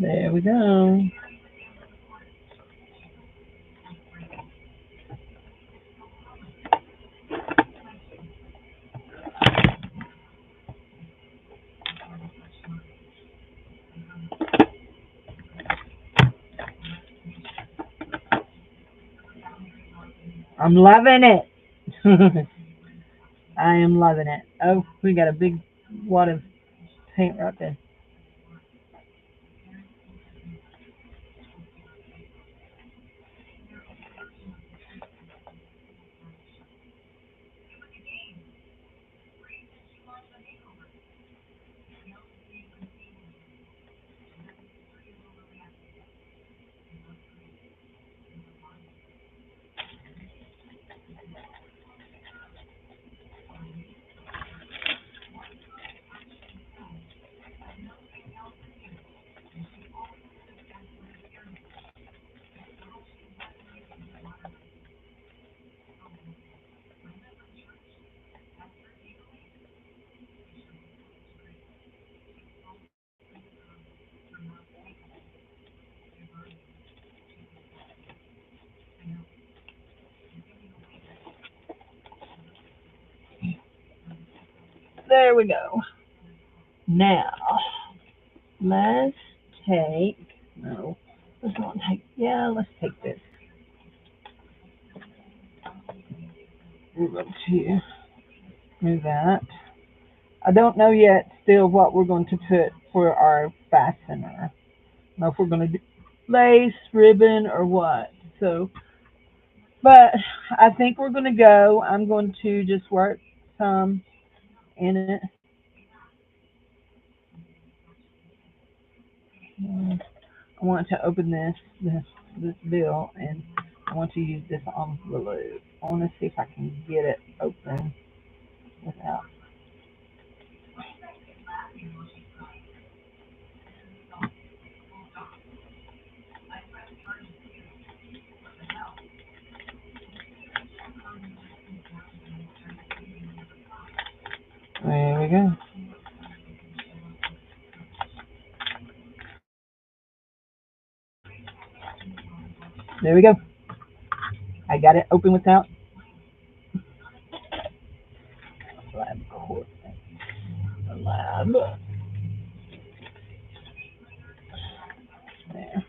There we go. I'm loving it. I am loving it. Oh, we got a big wad of paint right there. There we go. Now, let's take, no, let's not take, yeah, let's take this. We're going to move that. I don't know yet still what we're going to put for our fastener. I don't know if we're going to do lace, ribbon, or what. So, but I think we're going to go. I'm going to just work some in it. Mm, I want to open this bill, and I want to use this envelope. I want to see if I can get it open without. There we go. There we go. I got it open without lab coat. Lab. There.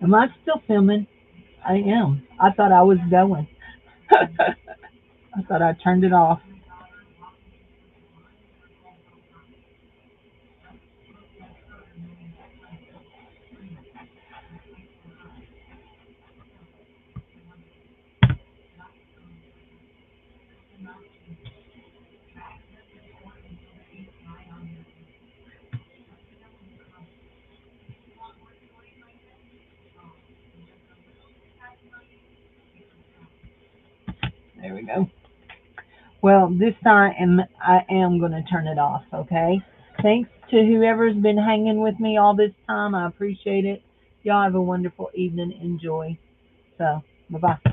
Am I still filming? I am. I thought I was going. I thought I turned it off. There we go. Well, this time I am going to turn it off, okay? Thanks to whoever's been hanging with me all this time. I appreciate it. Y'all have a wonderful evening. Enjoy. So, bye-bye.